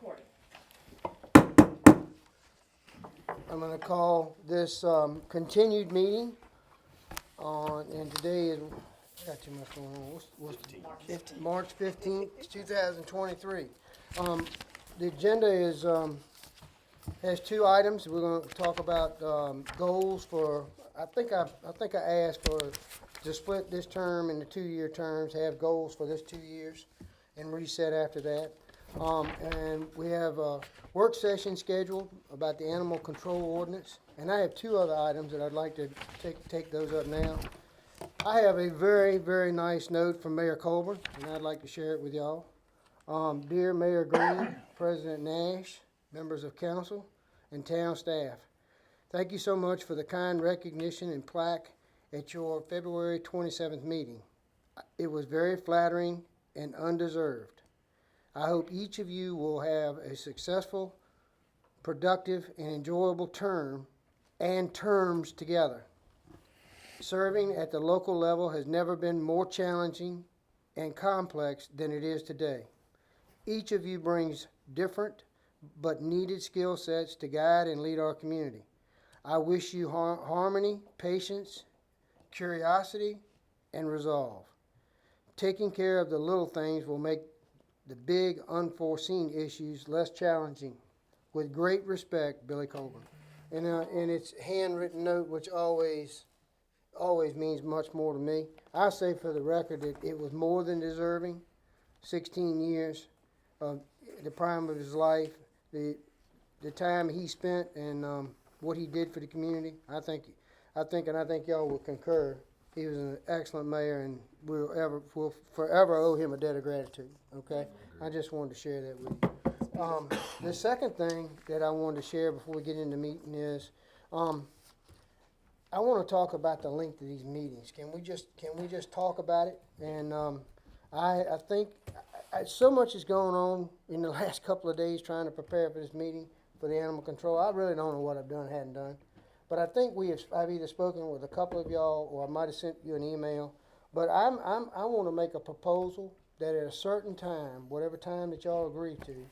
recording. I'm going to call this continued meeting on, and today is, I got too much going on. What's March 15th, 2023. The agenda is, has two items. We're going to talk about goals for, I think I asked for to split this term into 2-year terms, have goals for this 2 years, and reset after that. And we have a work session scheduled about the animal control ordinance. And I have two other items that I'd like to take those up now. I have a very, very nice note from Mayor Colburn, and I'd like to share it with y'all. Dear Mayor Green, President Nash, members of council, and town staff, thank you so much for the kind recognition and plaque at your February 27th meeting. It was very flattering and undeserved. I hope each of you will have a successful, productive, and enjoyable term and terms together. Serving at the local level has never been more challenging and complex than it is today. Each of you brings different but needed skill sets to guide and lead our community. I wish you harmony, patience, curiosity, and resolve. Taking care of the little things will make the big unforeseen issues less challenging. With great respect, Billy Colburn. And it's handwritten note, which always means much more to me. I say for the record that it was more than deserving. 16 years of the prime of his life, the time he spent, and what he did for the community. I think y'all will concur. He was an excellent mayor, and we'll forever owe him a debt of gratitude. Okay, I just wanted to share that with you. The second thing that I wanted to share before we get into the meeting is, I want to talk about the length of these meetings. Can we just talk about it? And I think so much is going on in the last couple of days trying to prepare for this meeting for the animal control. I really don't know what I've done, hadn't done. But I think I've either spoken with a couple of y'all, or I might have sent you an email. But I want to make a proposal that at a certain time, whatever time that y'all agree to,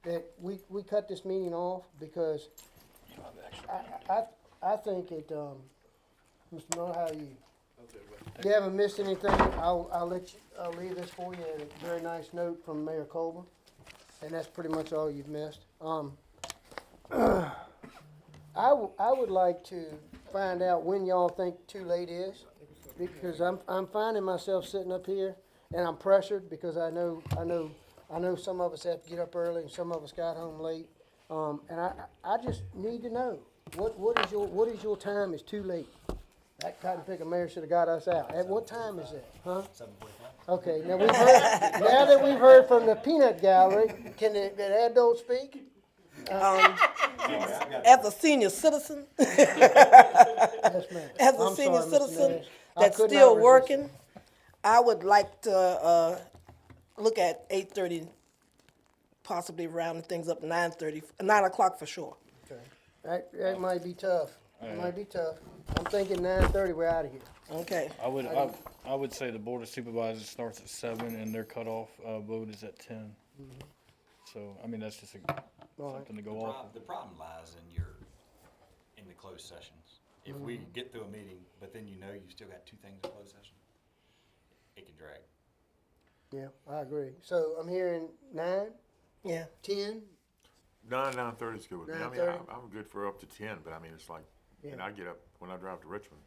that we cut this meeting off, because I think it, Mr. Miller, how are you? If you haven't missed anything, I'll leave this for you. A very nice note from Mayor Colburn, and that's pretty much all you've missed. I would like to find out when y'all think too late is, because I'm finding myself sitting up here and I'm pressured, because I know some of us have to get up early and some of us got home late, and I just need to know what is your time is too late. That cotton picker mayor should have got us out. At what time is that? Huh? 7:45. Okay. Now now that we've heard from the peanut gallery, can the adults speak? As a senior citizen, Yes, ma'am. as a I'm senior sorry, Mr. citizen Nash. I that's could not still resist working, it. I would like to look at 8:30, possibly rounding things up 9:30, 9 o'clock for sure. Okay. That might be tough. It might be tough. I'm thinking 9:30. We're out of here. Okay. I would say the Board of Supervisors starts at 7 and their cutoff vote is at 10. So, I mean, that's just something to go off of. The problem lies in the closed sessions. If we get through a meeting, but then you still got two things in closed session, it can drag. Yeah, I agree. So I'm hearing 9, Yeah. 10. 9:30 is good with me. I mean, 9:30? I'm good for up to 10, but I mean, it's like, Yeah. and I get up when I drive to Richmond.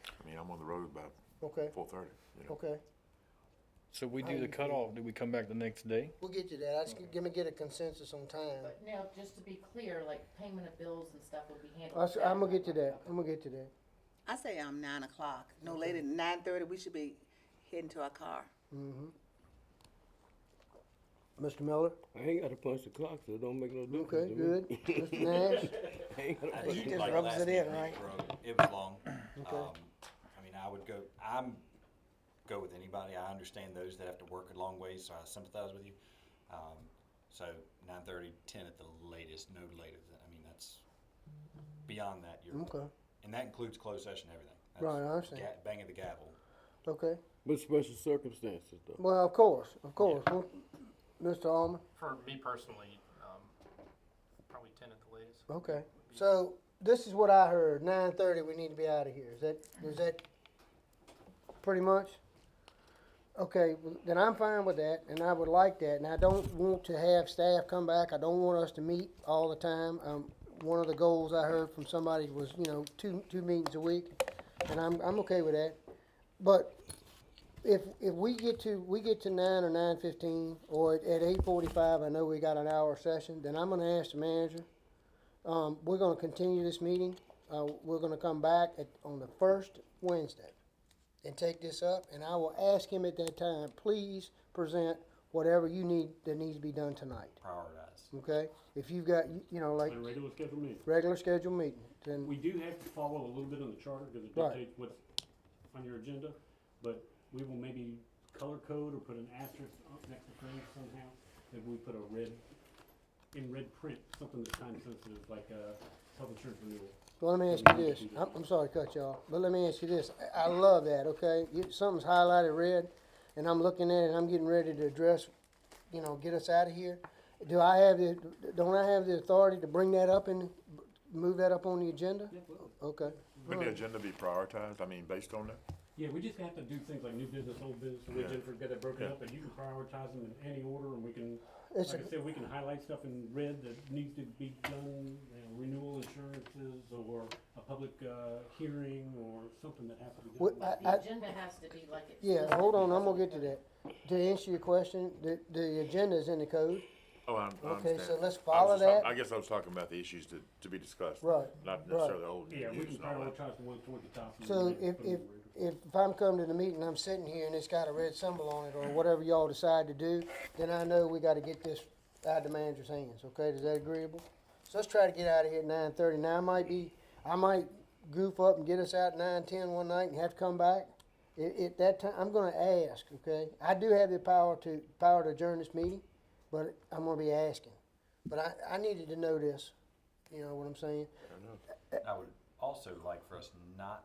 I mean, I'm on the road by Okay. 4:30. You know? Okay. So we do the cutoff, do we come back the next day? We'll get to that. I just get a consensus on time. But now, just to be clear, like payment of bills and stuff would be handled. I'm gonna get to that. I say 9 o'clock. No later than 9:30. We should be heading to our car. Mr. Miller. I ain't got to punch the clock, so it don't make no difference. Okay, to good. Me. Mr. Nash. I ain't gotta punch He the just Like rubs last it in, meeting, right? It was long. Okay. I mean, I'm go with anybody. I understand those that have to work a long ways, so I sympathize with you. So 9:30, 10 at the latest, no later than, I mean, that's beyond that. Okay. And that includes closed session and everything. That's Right, I understand. Banging the gavel. Okay. But special circumstances, though. Well, of course. Well, Mr. Allman. For me personally, Okay, so this is what I heard, 9:30, we need to be out of here. Is that pretty much? Okay, well, then I'm fine with that, and I would like that, and I don't want to have staff come back, I don't want us to meet all the time. One of the goals I heard from somebody was, two meetings a week, and I'm okay with that. But if we get to 9 or 9:15, or at 8:45, I know we got an hour session, then I'm gonna ask the manager. We're gonna continue this meeting, we're gonna come back on the first Wednesday and take this up, and I will ask him at that time, please present whatever you need that needs to be done tonight, Prioritize. okay? If you've got, like, A regular scheduled meeting. regular scheduled meeting, then, We do have to follow a little bit on the charter because it Right. dictates what's on your agenda, but we will maybe color code or put an asterisk up next to things somehow. Maybe we put in red print, something that's time sensitive, like health insurance renewal. well, let me ask you this, I'm sorry to cut you off, but let me ask you this, I love that, okay? Something's highlighted red, and I'm looking at it, and I'm getting ready to address, get us out of here. Don't I have the authority to bring that up and move that up on the agenda? Yeah, well, Okay. Wouldn't the agenda be prioritized, I mean, based on that? yeah, we just have to do things like new business, old business, the way Yeah. Jennifer got that broken Yeah. up, and you can prioritize them in any order, and we can, It's like I said, we can highlight stuff in red that needs to be done, renewal insurances, or a public hearing, or something that has to be What- done. The agenda has to be like it's. Yeah, hold on, I'm gonna get to that. To answer your question, the agenda is in the code, Oh, I okay, understand. so let's I was follow just talk- that. I guess I was talking about the issues to be discussed. Right, Not necessarily old Yeah, we news can and all that. prioritize the ones toward the top. and So then if, put 'em if, in order. if I'm coming to the meeting, I'm sitting here and it's got a red symbol on it, or whatever y'all decide to do, then I know we gotta get this out of the manager's hands, okay, is that agreeable? So let's try to get out of here at 9:30, now I might goof up and get us out at 9:10 one night and have to come back. At that time, I'm gonna ask, okay, I do have the power to adjourn this meeting, but I'm gonna be asking. But I needed to know this, you know what I'm saying? I would also like for us not,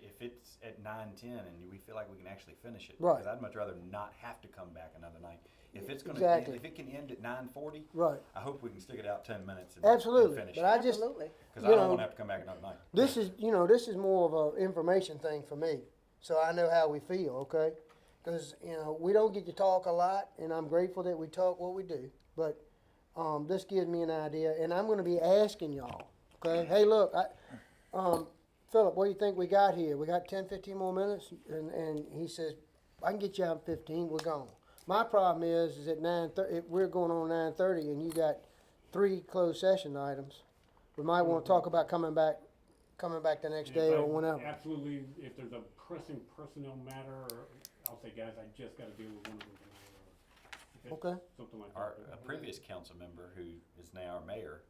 if it's at 9:10 and we feel like we can actually finish it. Right. Because I'd much rather not have to come back another night. If it's gonna, Exactly. if it can end at 9:40, Right, I hope we can stick it out 10 minutes and absolutely, finish but it. I just, Absolutely. Because I you don't know, wanna have to come back another night. this is more of a information thing for me, so I know how we feel, okay? Because, we don't get to talk a lot, and I'm grateful that we talk what we do, but, this gives me an idea, and I'm gonna be asking y'all, okay? Hey, look, Philip, what do you think we got here? We got 10, 15 more minutes? And he says, I can get you out in 15, we're gone. My problem is at 9:30, if we're going on 9:30 and you got 3 closed session items, we might wanna talk about coming back the next And day if or I- whenever. Absolutely, if there's a pressing personnel matter, or I'll say, guys, I just gotta deal with one of them tonight, or Okay. something like Our, that. a previous council member who is now our mayor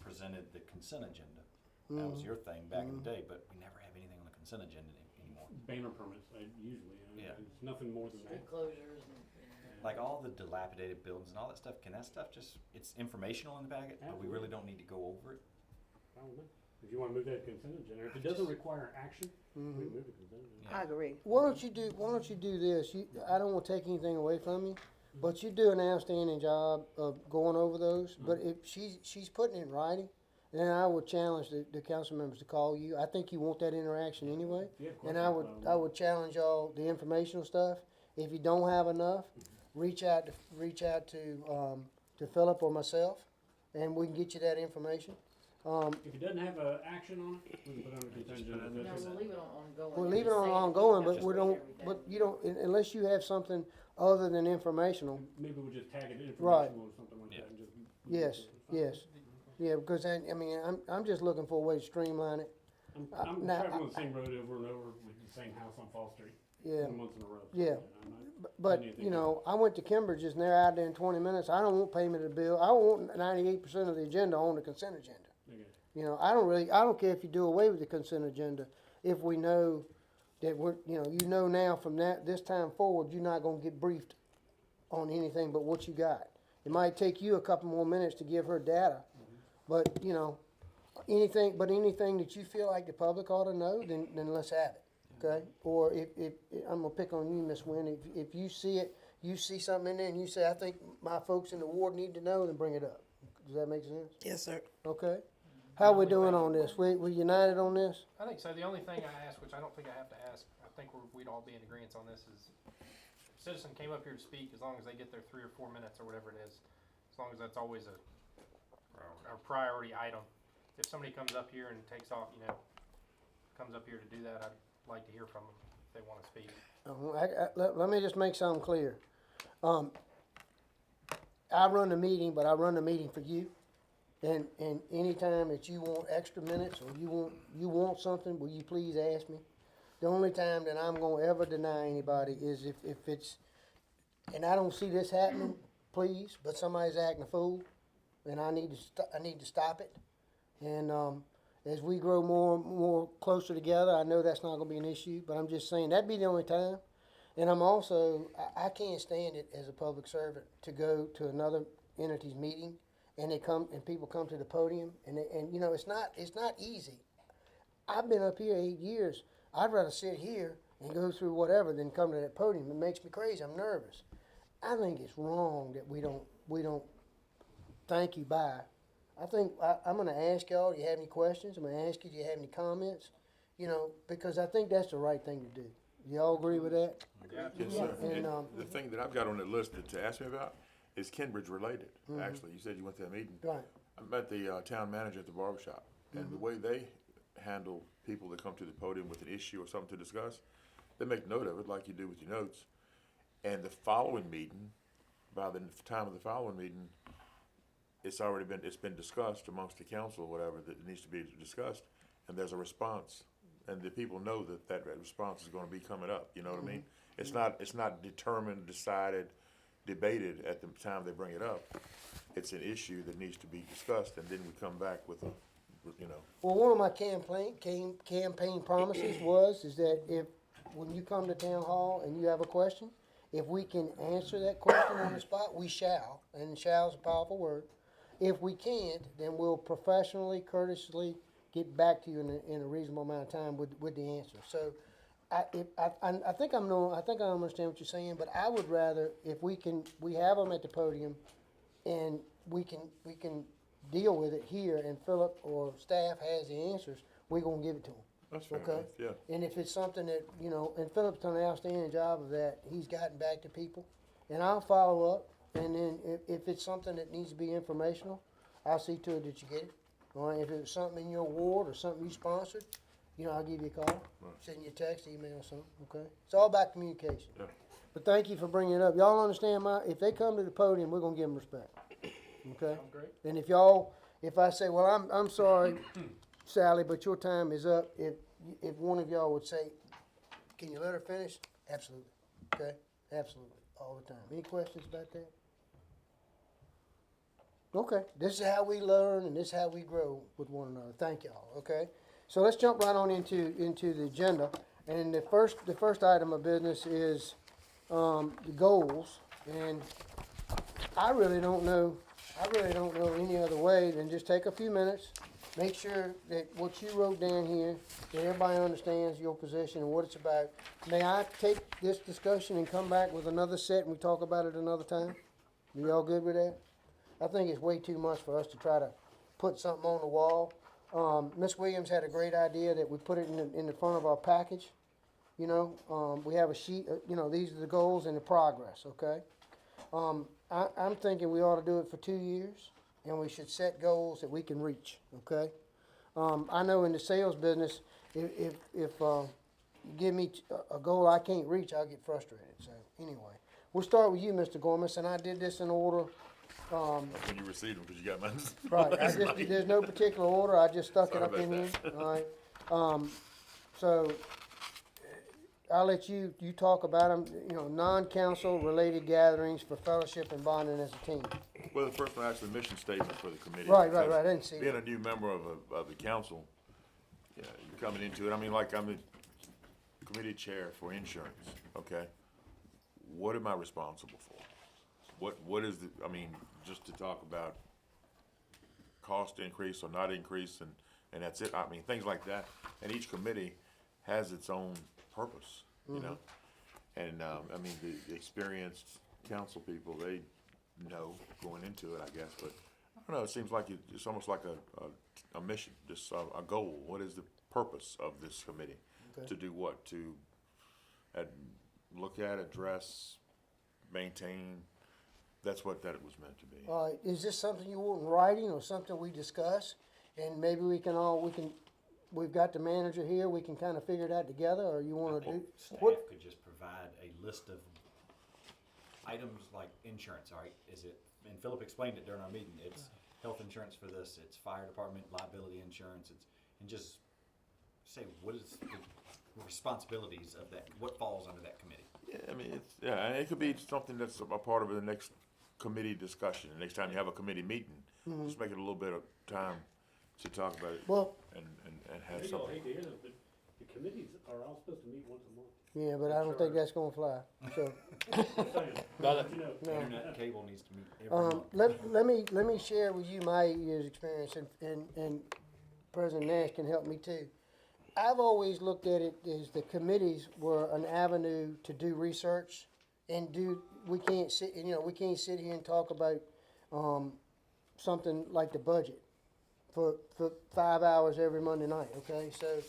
presented the consent agenda. That was your thing back in the day, but we never have anything on the consent agenda anymore. Banner permits, usually, Yeah. it's nothing more than Street that. closures and. Like all the dilapidated buildings and all that stuff, can that stuff just, it's informational in the packet, but we really don't need to go over it? I don't know. If you wanna move that consent agenda, if it doesn't require action, we can move the consent agenda. I agree. Why don't you do this? I don't wanna take anything away from you, but you do an outstanding job of going over those. But if she's putting it in writing, then I would challenge the council members to call you. I think you want that interaction anyway. Yeah, of course. And I would challenge y'all, the informational stuff, if you don't have enough, reach out to Philip or myself, and we can get you that information. If it doesn't have a action on it, we can put it on the consent agenda. No, we'll leave it on ongoing. We'll and leave it just on say if ongoing, have but to we wait don't, every day. but you don't, unless you have something other than informational. Maybe we'll just tag it Right. informational or something like that and just. Yes, yes. Yeah, because I'm just looking for a way to streamline it. I'm now, traveling the same road over and over with the same house on Fall Street. Yeah. 4 months in a row. Yeah. I'm not- But, Anything you know, I went to Cambridge's and they're out there in 20 minutes. I don't want payment of the bill. I want 98% of the agenda on the consent agenda. Okay. You know, I don't care if you do away with the consent agenda, if we know that you know now from this time forward, you're not gonna get briefed on anything but what you got. It might take you a couple more minutes to give her data, but, anything that you feel like the public ought to know, then let's have it, okay? Or if I'm gonna pick on you, Miss Wynn, if you see it, you see something in there and you say, I think my folks in the ward need to know, then bring it up. Does that make sense? Yes, sir. Okay. How we doing on this? We united on this? I think so. The only thing I asked, which I don't think I have to ask, I think we'd all be in agreement on this, is if a citizen came up here to speak, as long as they get their 3 or 4 minutes or whatever it is, as long as that's always a priority item. If somebody comes up here and takes off, comes up here to do that, I'd like to hear from them if they want to speak. Let me just make something clear. I run the meeting, but I run the meeting for you. And anytime that you want extra minutes or you want something, will you please ask me? The only time that I'm gonna ever deny anybody is if it's, and I don't see this happening, please, but somebody's acting a fool, and I need to stop it. And as we grow more closer together, I know that's not gonna be an issue, but I'm just saying that'd be the only time. And I'm also, I can't stand it as a public servant to go to another entity's meeting and people come to the podium and it's not easy. I've been up here 8 years. I'd rather sit here and go through whatever than come to that podium. It makes me crazy. I'm nervous. I think it's wrong that we don't thank you bye. I think I'm gonna ask y'all, do you have any questions? I'm gonna ask you, do you have any comments? Because I think that's the right thing to do. Y'all agree with that? Yes, sir. And, And the thing that I've got on the list to ask me about is Kenbridge related, actually. You said you went to that meeting. Right. I met the town manager at the barbershop, and the way they handle people that come to the podium with an issue or something to discuss, they make note of it like you do with your notes. And the following meeting, by the time of the following meeting, it's been discussed amongst the council or whatever that it needs to be discussed, and there's a response. And the people know that response is gonna be coming up, you know what I mean? It's not determined, decided, debated at the time they bring it up. It's an issue that needs to be discussed, and then we come back with Well, one of my campaign promises is that when you come to town hall and you have a question, if we can answer that question on the spot, we shall, and shall is a powerful word. If we can't, then we'll professionally, courteously get back to you in a reasonable amount of time with the answer. So, I think I understand what you're saying, but I would rather if we have them at the podium, and we can deal with it here, and Philip or staff has the answers, we're gonna give it to them. That's fair Okay? enough, yeah. And if it's something that, and Philip's done an outstanding job of that, he's gotten back to people, and I'll follow up, and then if it's something that needs to be informational, I'll see to it that you get it. All right, if it's something in your ward or something you sponsored, I'll give you a call, send you a text, email, something, okay? It's all about communication. Yeah. But thank you for bringing it up. Y'all understand if they come to the podium, we're gonna give them respect, okay? Great. And if I say, well, I'm sorry, Sally, but your time is up, if one of y'all would say, can you let her finish? Absolutely, okay? Absolutely, all the time. Any questions about that? Okay, this is how we learn and this is how we grow with one another. Thank y'all, okay? So let's jump right on into the agenda. And the first item of business is the goals. And I really don't know any other way than just take a few minutes, make sure that what you wrote down here, that everybody understands your position and what it's about. May I take this discussion and come back with another set and we talk about it another time? You all good with that? I think it's way too much for us to try to put something on the wall. Ms. Williams had a great idea that we put it in the front of our package. We have a sheet, these are the goals and the progress, okay? I'm thinking we ought to do it for 2 years, and we should set goals that we can reach, okay? I know in the sales business, if you give me a goal I can't reach, I'll get frustrated. So anyway, we'll start with you, Mr. Gormas, and I did this in order. When you received them, because you got mine. Right, there's no particular order, I just stuck it Sorry up in here, about all right? So, I'll let you talk about them, non-council related gatherings for fellowship and bonding as a team. Well, the first one, actually, mission statement for the committee. Right, because I didn't see Being that. a new member of the council, you're coming into it, I'm the committee chair for insurance, okay? What am I responsible for? What is just to talk about cost increase or not increase, and that's it. Things like that. And each committee has its own purpose, you know? And, the experienced council people, they know going into it, I guess, but I don't know, it seems like it's almost like a mission, just a goal. What is the purpose of this committee? Okay. To do what? To look at, address, maintain? That's what that was meant to be. All right, is this something you want in writing or something we discuss? And maybe we've got the manager here, we can kind of figure it out together, or you wanna do? Staff what- could just provide a list of items like insurance, all right? And Philip explained it during our meeting, it's health insurance for this, it's fire department liability insurance, and just say, what is the responsibilities of that, what falls under that committee? Yeah, I mean, and it could be something that's a part of the next committee discussion. The next time you have a committee meeting, just make it a little bit of time to talk about it Well, and have Maybe y'all something. hate to hear this, but the committees are all supposed to meet once a month. yeah, but I don't think that's gonna fly, so. Just saying. Got it. You know. No. Internet and cable needs to meet every month. Let me share with you my year's experience, and President Nash can help me too. I've always looked at it as the committees were an avenue to do research and we can't sit here and talk about, something like the budget for 5 hours every Monday night, okay? So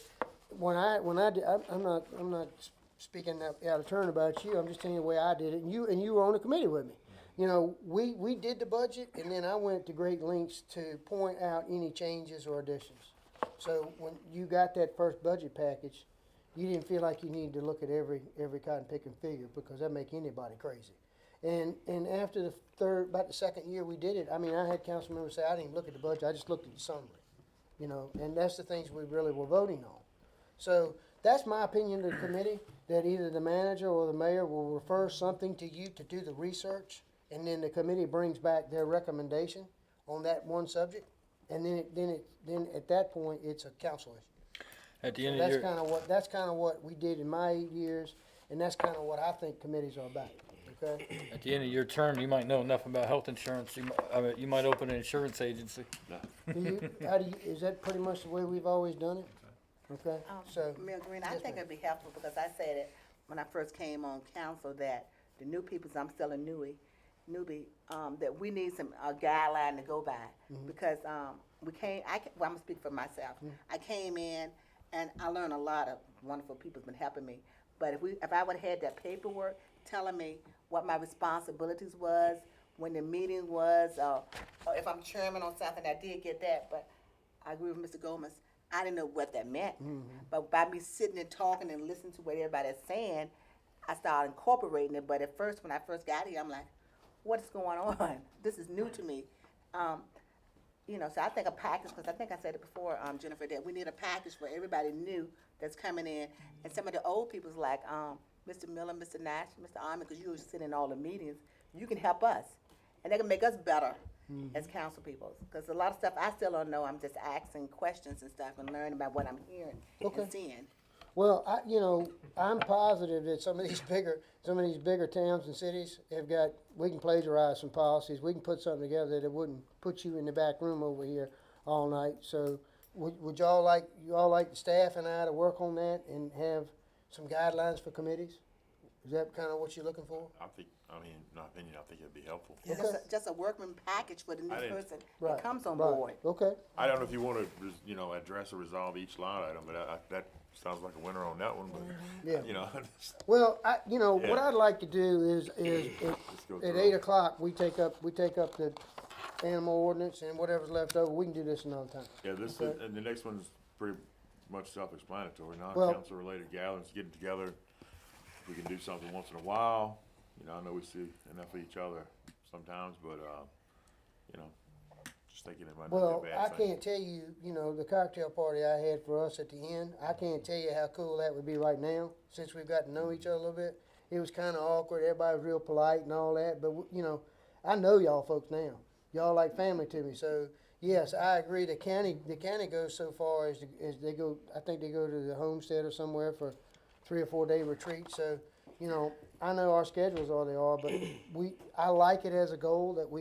I'm not speaking out of turn about you, I'm just telling you the way I did it, and you were on the committee with me. You know, we did the budget, and then I went to great lengths to point out any changes or additions. So when you got that first budget package, you didn't feel like you needed to look at every cotton picking figure, because that'd make anybody crazy. And after about the second year we did it, I mean, I had council members say, I didn't even look at the budget, I just looked at the summary. You know, and that's the things we really were voting on. So that's my opinion to the committee, that either the manager or the mayor will refer something to you to do the research, and then the committee brings back their recommendation on that one subject, and then at that point, it's a council issue. At the So end of your, that's kind of what we did in my 8 years, and that's kind of what I think committees are about, okay? at the end of your term, you might know enough about health insurance, you might open an insurance agency. Is that pretty much the way we've always done it? Okay, so, Mayor Green, I yes, think ma'am. it'd be helpful, because I said it when I first came on council, that the new peoples, I'm still a newbie, that we need some guideline to go by. Mm-hmm. Because I'm gonna speak for myself. I came in and I learned a lot of wonderful people's been helping me. But if I would've had that paperwork telling me what my responsibilities was, when the meeting was, or if I'm chairman on something, I did get that, but I agree with Mr. Gomez. I didn't know what that meant. But by me sitting and talking and listening to what everybody's saying, I started incorporating it. But at first, when I first got here, I'm like, what is going on? This is new to me. You know, so I think a package, because I think I said it before, Jennifer, that we need a package for everybody new that's coming in. And some of the old people's like Mr. Miller, Mr. Nash, Mr. Armin, because you were sitting in all the meetings, you can help us. And they can make us better as council people. Because a lot of stuff I still don't know. I'm just asking questions and stuff and learning about what I'm hearing and seeing. well, I'm positive that some of these bigger towns and cities we can plagiarize some policies, we can put something together that wouldn't put you in the back room over here all night. So would y'all like the staff and I to work on that and have some guidelines for committees? Is that kind of what you're looking for? In my opinion, I think it'd be helpful. Okay. Just a workman package for the new I didn't- person Right, that comes on right. board. Okay, I don't know if you want to, address or resolve each line item, but that sounds like a winner on that one, but, yeah. Well, what Yeah. I'd like to do is Let's go at through 8 it. o'clock, we take up the animal ordinance, and whatever's left over, we can do this another time. Yeah, Okay. and the next one's pretty much self-explanatory, Well- non-council related gatherings, getting together. We can do something once in a while, I know we see enough of each other sometimes, but, just thinking it might Well, not be a I bad thing. can't tell you, the cocktail party I had for us at the end, I can't tell you how cool that would be right now, since we've got to know each other a little bit. It was kind of awkward, everybody was real polite and all that, but, I know y'all folks now. Y'all like family to me, so, yes, I agree, the county goes so far as they go, I think they go to the homestead or somewhere for 3 or 4 day retreat, so, I know our schedules are they are, but I like it as a goal that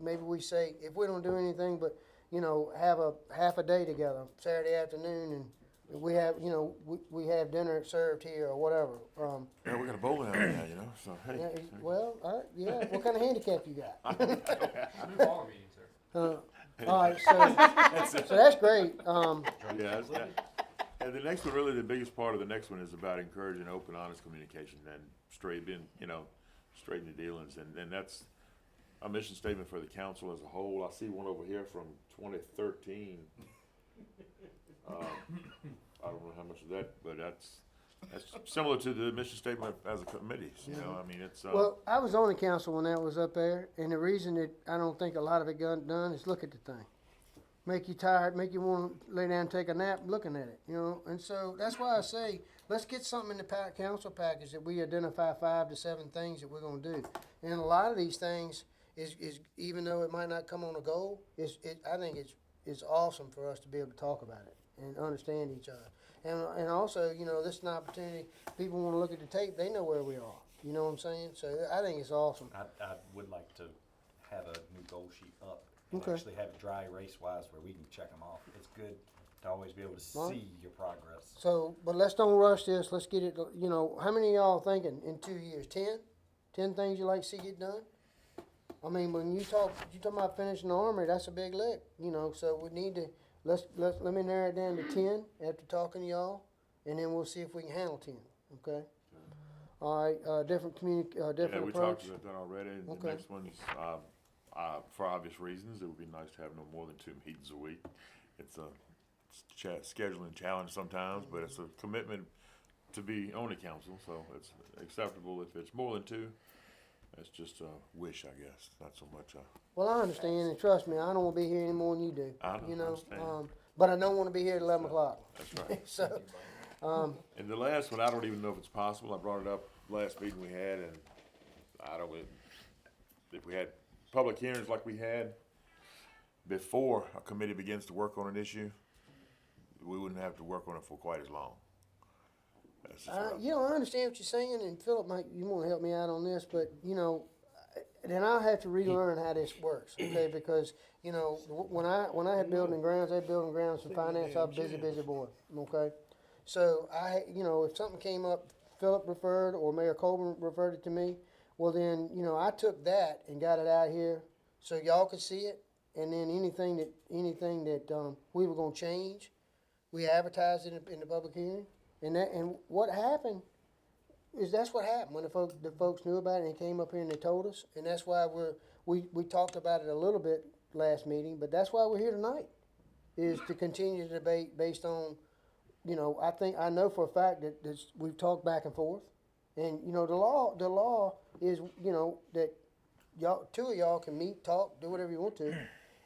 maybe we say, if we don't do anything but, have a half a day together, Saturday afternoon, and we have, we have dinner served here or whatever. Yeah, we got a bowling alley now, so, hey. Yeah, well, yeah, what kind of handicap you got? I move all our meetings, sir. All right, so that's great. Yeah, and the next one, really, the biggest part of the next one is about encouraging open, honest communication and straight in the dealings, and that's a mission statement for the council as a whole. I see one over here from 2013. I don't know how much of that, but that's similar to the mission statement as a committee. You know, I mean, it's Well, I was on the council when that was up there, and the reason that I don't think a lot of it got done is look at the thing. Make you tired, make you want to lay down and take a nap looking at it, you know? And so that's why I say, let's get something in the council package that we identify 5 to 7 things that we're going to do. And a lot of these things is even though it might not come on a goal, I think it's awesome for us to be able to talk about it and understand each other. And also, you know, this is an opportunity, people want to look at the tape, they know where we are. You know what I'm saying? So I think it's awesome. I would like to have a new goal sheet up and Okay. actually have it dry erase-wise where we can check them off. It's good to always be able to Right. see your progress. So, but let's don't rush this. Let's get it, you know, how many of y'all thinking in 2 years? 10? 10 things you like to see get done? I mean, when you talk about finishing the armory, that's a big lick, you know, so we need to, let me narrow it down to 10 after talking to y'all, and then we'll see if we can handle 10, okay? All right, different yeah, different we approach. talked about that already. Okay. The next one's for obvious reasons, it would be nice to have no more than 2 meetings a week. It's a scheduling challenge sometimes, but it's a commitment to be on the council, so it's acceptable if it's more than 2. That's just a wish, I guess, not so much Well, I understand, and trust me, I don't want to be here any more than you do. I know, You I know, understand. but I don't want to be here at 11 o'clock. That's right. So, And the last one, I don't even know if it's possible. I brought it up last meeting we had, and I don't, if we had public hearings like we had before a committee begins to work on an issue, we wouldn't have to work on it for quite as long. That's just what I'm- you know, I understand what you're saying, and Philip, you want to help me out on this, but, you know, then I'll have to relearn how this works, okay? Because, you know, when I had building and grounds, I had building and grounds and finance, I was a busy boy, okay? So you know, if something came up, Philip referred or Mayor Colburn referred it to me, well then, you know, I took that and got it out here so y'all could see it, and then anything that we were gonna change, we advertised it in the public hearing, and what happened is that's what happened when the folks knew about it and came up here and they told us, and that's why we talked about it a little bit last meeting, but that's why we're here tonight, is to continue the debate based on, you know, I know for a fact that we've talked back and forth, and you know the law is, you know, that y'all 2 of y'all can meet, talk, do whatever you want to,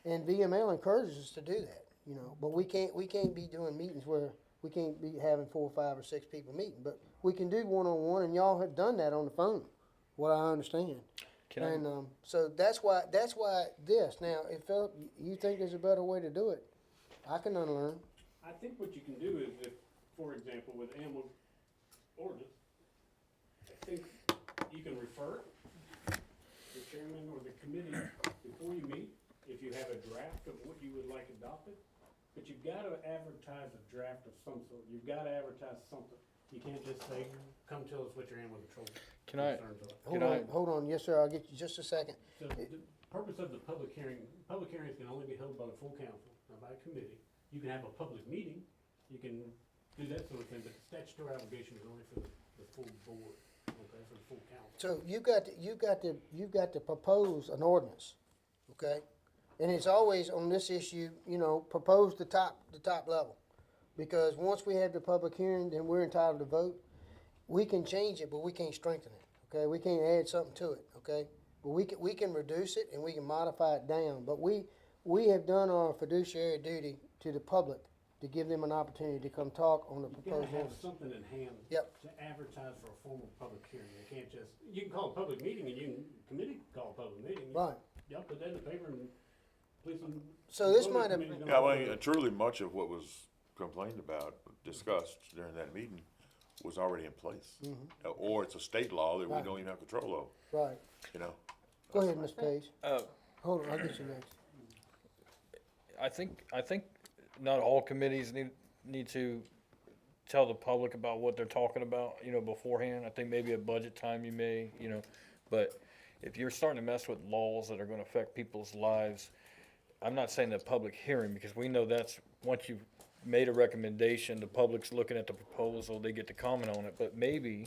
and VML encourages us to do that, you know, but we can't be doing meetings where we can't be having 4, 5, or 6 people meeting, but we can do one-on-one, and y'all have done that on the phone, what I understand. So that's why this. Now, if Philip, you think there's a better way to do it, I can unlearn. I think what you can do is if, for example, with animal ordinance, I think you can refer the chairman or the committee before you meet, if you have a draft of what you would like adopted. But you've got to advertise a draft of some sort. You've got to advertise something. You can't just say, come tell us what your animal control concerns are. Hold on, yes, sir, I'll get you just a second. So the purpose of the public hearings can only be held by the full council, not by a committee. You can have a public meeting, you can do that sort of thing, but the statutory obligation is only for the full board, okay, for the full council. So you've got to propose an ordinance, okay? And it's always on this issue, you know, propose the top level. Because once we have the public hearing, then we're entitled to vote. We can change it, but we can't strengthen it, okay? We can't add something to it, okay? But we can reduce it and we can modify it down. But we have done our fiduciary duty to the public to give them an opportunity to come talk on the You proposed gotta have ordinance. something in hand Yep. to advertise for a formal public hearing. You can't just, you can call a public meeting and committee can call a public meeting. Right. Y'all put that in the paper and please. So this might have- Yeah, I mean, truly much of what was complained about, discussed during that meeting was already in place. Or it's a state law that we Right. don't even have control of, Right. you know? Go ahead, Ms. Page. Uh, Hold on, I'll get you next. I think not all committees need to tell the public about what they're talking about, you know, beforehand. I think maybe at budget time you may, you know, but if you're starting to mess with laws that are gonna affect people's lives, I'm not saying the public hearing, because we know that's, once you've made a recommendation, the public's looking at the proposal, they get to comment on it, but maybe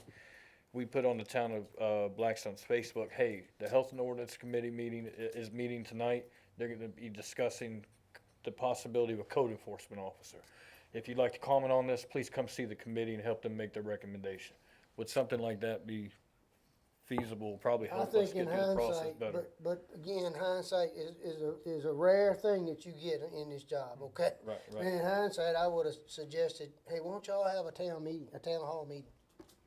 we put on the town of, Blackstone's Facebook, hey, the Health and Ordinance Committee is meeting tonight, they're gonna be discussing the possibility of a code enforcement officer. If you'd like to comment on this, please come see the committee and help them make their recommendation. Would something like that be feasible, probably I help us think get in through the process hindsight, better? but again, hindsight is a rare thing that you get in this job, okay? Right, And in hindsight, I would've suggested, hey, why don't y'all have a town meeting, a town hall meeting?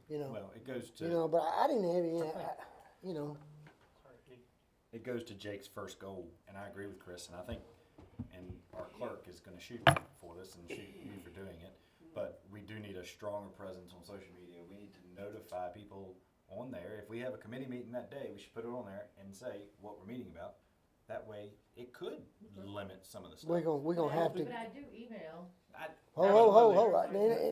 You know, Well, it goes to. you know, but I didn't have any, you know, Sorry, It goes to Jake's first goal, and I agree with Chris, and I think, and our clerk is gonna shoot me for this and shoot you for doing it, but we do need a stronger presence on social media. We need to notify people on there. If we have a committee meeting that day, we should put it on there and say what we're meeting about. That way, it could limit some of the stuff. we're gonna have to, But I do email.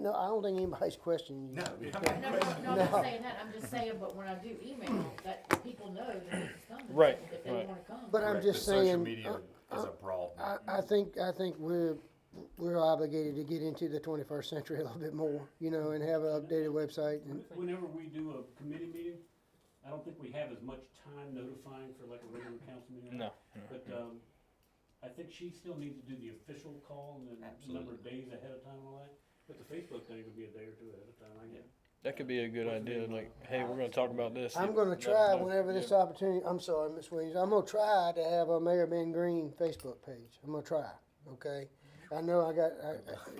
no, I don't think anybody's questioning you. No, No, I'm not saying that, I'm just saying, but when I do email, that people know that it's coming. Right, If they right. wanna come. But I'm Correct, just but social saying, media is a broad. I think we're obligated to get into the 21st century a little bit more, you know, and have an updated website and, Whenever we do a committee meeting, I don't think we have as much time notifying for like a regular council meeting. No, But, I think she still needs to do the official call and then a number of days ahead of time and all that. But the Facebook thing would be a day or two ahead of time, I guess. that could be a good idea, like, hey, we're gonna talk about this. I'm gonna try whenever this opportunity, I'm sorry, Ms. Williams, I'm gonna try to have a Mayor Ben Green Facebook page. I'm gonna try, okay? I know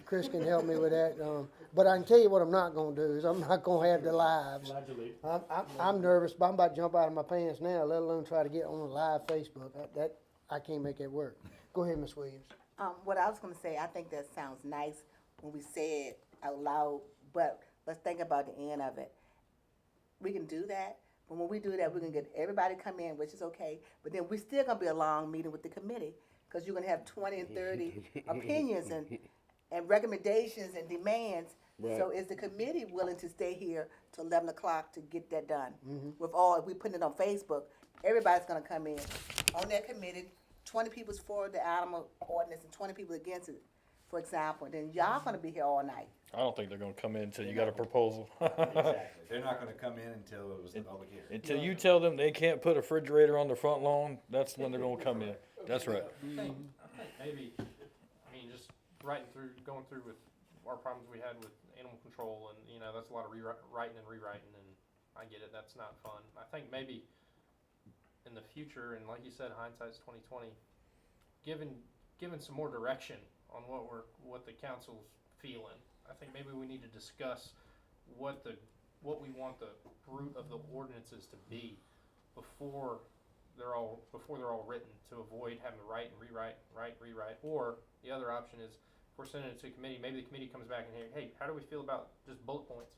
Chris can help me with that, but I can tell you what I'm not gonna do is I'm not gonna have the lives. Flagellate. I'm nervous, but I'm about to jump out of my pants now, let alone try to get on a live Facebook. I can't make that work. Go ahead, Ms. Williams. What I was gonna say, I think that sounds nice when we say it out loud, but let's think about the end of it. We can do that, but when we do that, we're gonna get everybody come in, which is okay, but then we still gonna be a long meeting with the committee, cause you're gonna have 20 and 30 opinions and recommendations and demands. So is the committee willing to stay here till 11 o'clock to get that done? With all, if we put it on Facebook, everybody's gonna come in on that committee. 20 people's for the animal ordinance and 20 people against it, for example, then y'all gonna be here all night. I don't think they're gonna come in until you got a proposal. Exactly. They're not gonna come in until it was the public hearing. Until you tell them they can't put a refrigerator on their front lawn, that's when they're gonna come in. That's right. I think maybe, I mean, just going through with our problems we had with animal control and, you know, that's a lot of writing and rewriting and I get it, that's not fun. I think maybe in the future, and like you said, hindsight's 20/20, given some more direction on what the council's feeling, I think maybe we need to discuss what we want the root of the ordinances to be before they're all written, to avoid having to write and rewrite. Or the other option is, if we're sending it to a committee, maybe the committee comes back and hey, how do we feel about just bullet points?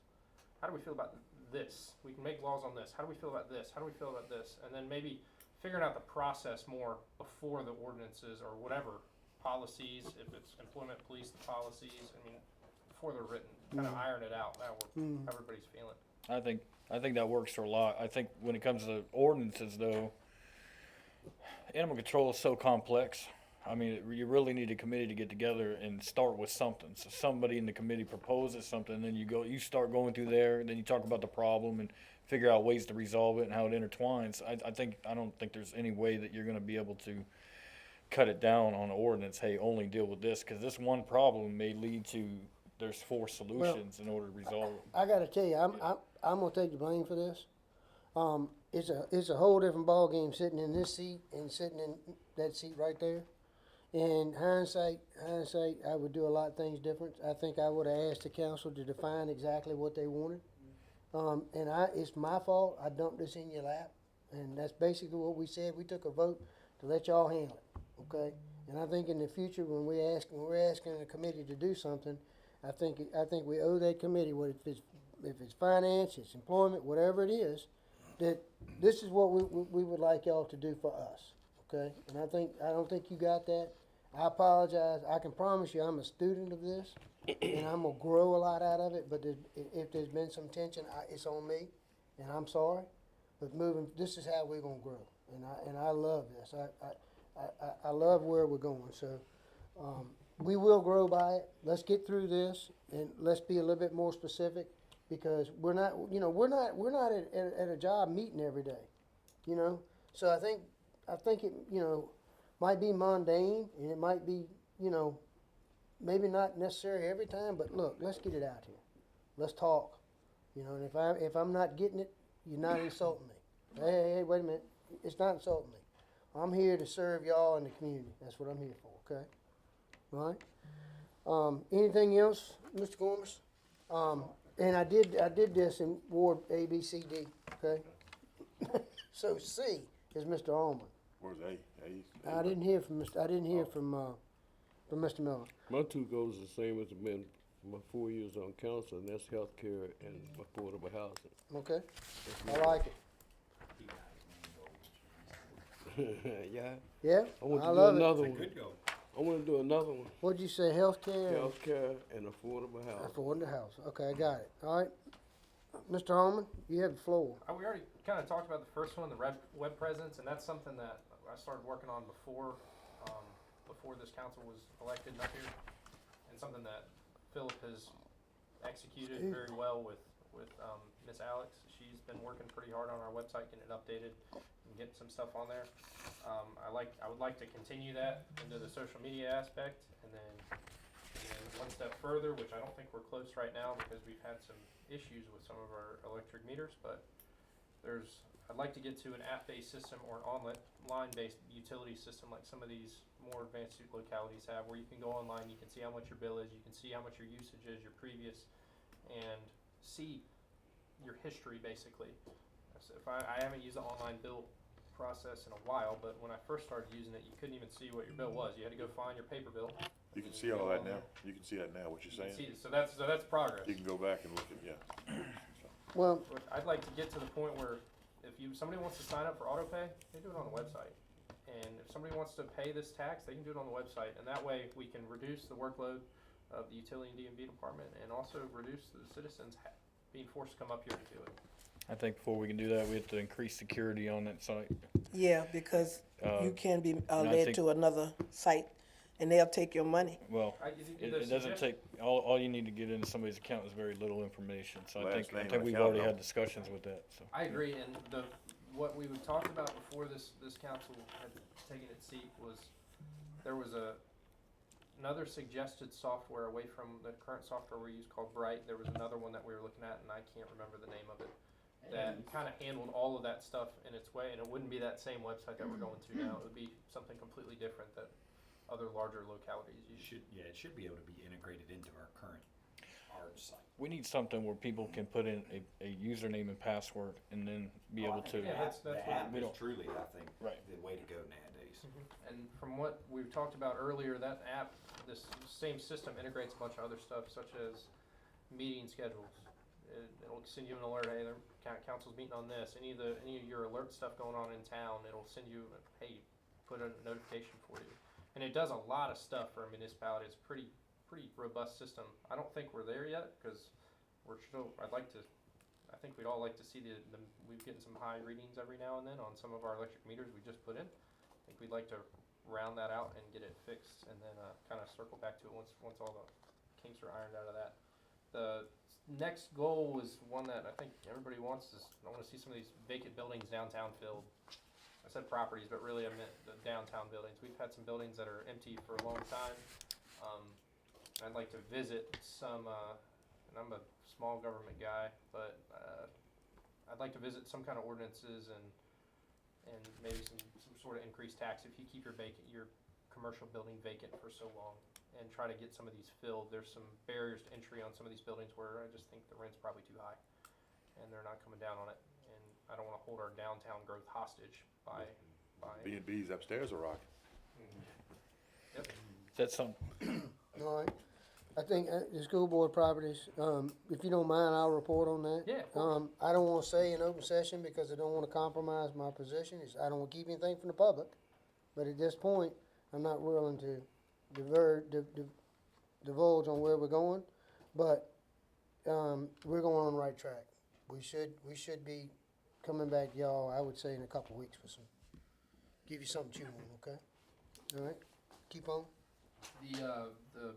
How do we feel about this? We can make laws on this. How do we feel about this? How do we feel about this? And then maybe figuring out the process more before the ordinances or whatever policies, if it's employment, police, the policies, I mean, before they're written, kind of iron it out, how everybody's feeling. I think that works for a lot. I think when it comes to ordinances though, animal control is so complex. I mean, you really need a committee to get together and start with something. So somebody in the committee proposes something, then you start going through there, and then you talk about the problem and figure out ways to resolve it and how it intertwines. I don't think there's any way that you're gonna be able to cut it down on an ordinance, hey, only deal with this, cause this one problem may lead to, there's 4 solutions in order to resolve it. I gotta tell you, I'm gonna take the blame for this. It's a whole different ballgame sitting in this seat and sitting in that seat right there. In hindsight, I would do a lot of things different. I think I would have asked the council to define exactly what they wanted. It's my fault, I dumped this in your lap, and that's basically what we said. We took a vote to let y'all handle it, okay? And I think in the future, when we're asking a committee to do something, I think we owe that committee, if it's finance, it's employment, whatever it is, that this is what we would like y'all to do for us, okay? And I don't think you got that. I apologize. I can promise you I'm a student of this, and I'm gonna grow a lot out of it, but if there's been some tension, it's on me, and I'm sorry. But this is how we're gonna grow, and I love this. I love where we're going, so, we will grow by it. Let's get through this and let's be a little bit more specific because we're not at a job meeting every day, you know? So I think it, might be mundane and it might be, maybe not necessary every time, but look, let's get it out here. Let's talk, and if I'm not getting it, you're not insulting me. Hey, wait a minute. It's not insulting me. I'm here to serve y'all in the community. That's what I'm here for, okay? All right? Anything else, Mr. Gormers? And I did this in Ward A, B, C, D, okay? So C is Mr. Allman. Where's A? I didn't hear from Mr. Miller. My two goals are the same as have been my 4 years on council, and that's healthcare and affordable housing. Okay? I like it. Yeah, Yeah? I want I to do love it. another one. Good goal. I want to do another one. What'd you say, healthcare? Healthcare and affordable housing. For the house. Okay, I got it. All right. Mr. Holman, you have the floor. We already kind of talked about the first one, the web presence, and that's something that I started working on before this council was elected up here, and something that Philip has executed very well with Miss Alex. She's been working pretty hard on our website, getting it updated and getting some stuff on there. I would like to continue that into the social media aspect, and then one step further, which I don't think we're close right now because we've had some issues with some of our electric meters, but I'd like to get to an app-based system or an online-based utility system like some of these more advanced localities have, where you can go online, you can see how much your bill is, you can see how much your usage is, your previous, and see your history basically. So if I haven't used the online bill process in a while, but when I first started using it, you couldn't even see what your bill was. You had to go find your paper bill. You can see all that now. You can see that now, what you're saying. So that's progress. You can go back and look at, yeah. Well, But I'd like to get to the point where if somebody wants to sign up for auto pay, they do it on the website. And if somebody wants to pay this tax, they can do it on the website. And that way we can reduce the workload of the utility and DMV department and also reduce the citizens being forced to come up here to do it. I think before we can do that, we have to increase security on that site. Yeah, because you can be I led think- to another site and they'll take your money. Well, The it doesn't suggestion- take, all you need to get into somebody's account is very little information. So I Last think name and we've account already had number. discussions with that, so. I agree, and what we would talked about before this council had taken its seat was there was another suggested software away from the current software we use called Bright. There was another one that we were looking at, and I can't remember the name of it, that kind of handled all of that stuff in its way, and it wouldn't be that same website that we're going to now. It would be something completely different that other larger localities use. It should be able to be integrated into our current site. We need something where people can put in a username and password and then be able to. Yeah, that's The what app we is don't- truly, I think, Right. the way to go nowadays. And from what we've talked about earlier, that app, this same system integrates a bunch of other stuff such as meeting schedules. It'll send you an alert, hey, the council's meeting on this. Any of your alert stuff going on in town, it'll send you, hey, put a notification for you. And it does a lot of stuff for a municipality. It's a pretty robust system. I don't think we're there yet because I think we'd all like to see we've getting some high readings every now and then on some of our electric meters we just put in. I think we'd like to round that out and get it fixed and then kind of circle back to it once all the kinks are ironed out of that. The next goal was one that I think everybody wants is I want to see some of these vacant buildings downtown filled. I said properties, but really I meant the downtown buildings. We've had some buildings that are empty for a long time. I'd like to visit some, and I'm a small government guy, but I'd like to visit some kind of ordinances and maybe some sort of increased tax if you keep your commercial building vacant for so long and try to get some of these filled. There's some barriers to entry on some of these buildings where I just think the rent's probably too high and they're not coming down on it. And I don't want to hold our downtown growth hostage by B&B's upstairs are rocking. Yep. That's some, all right. I think the school board properties, if you don't mind, I'll report on that. Yeah, of course. I don't wanna say in open session because I don't wanna compromise my position. I don't wanna keep anything from the public. But at this point, I'm not willing to divulge on where we're going. But, we're going on the right track. We should be coming back to y'all, I would say in a couple of weeks with give you something to chew on, okay? All right, keep on. The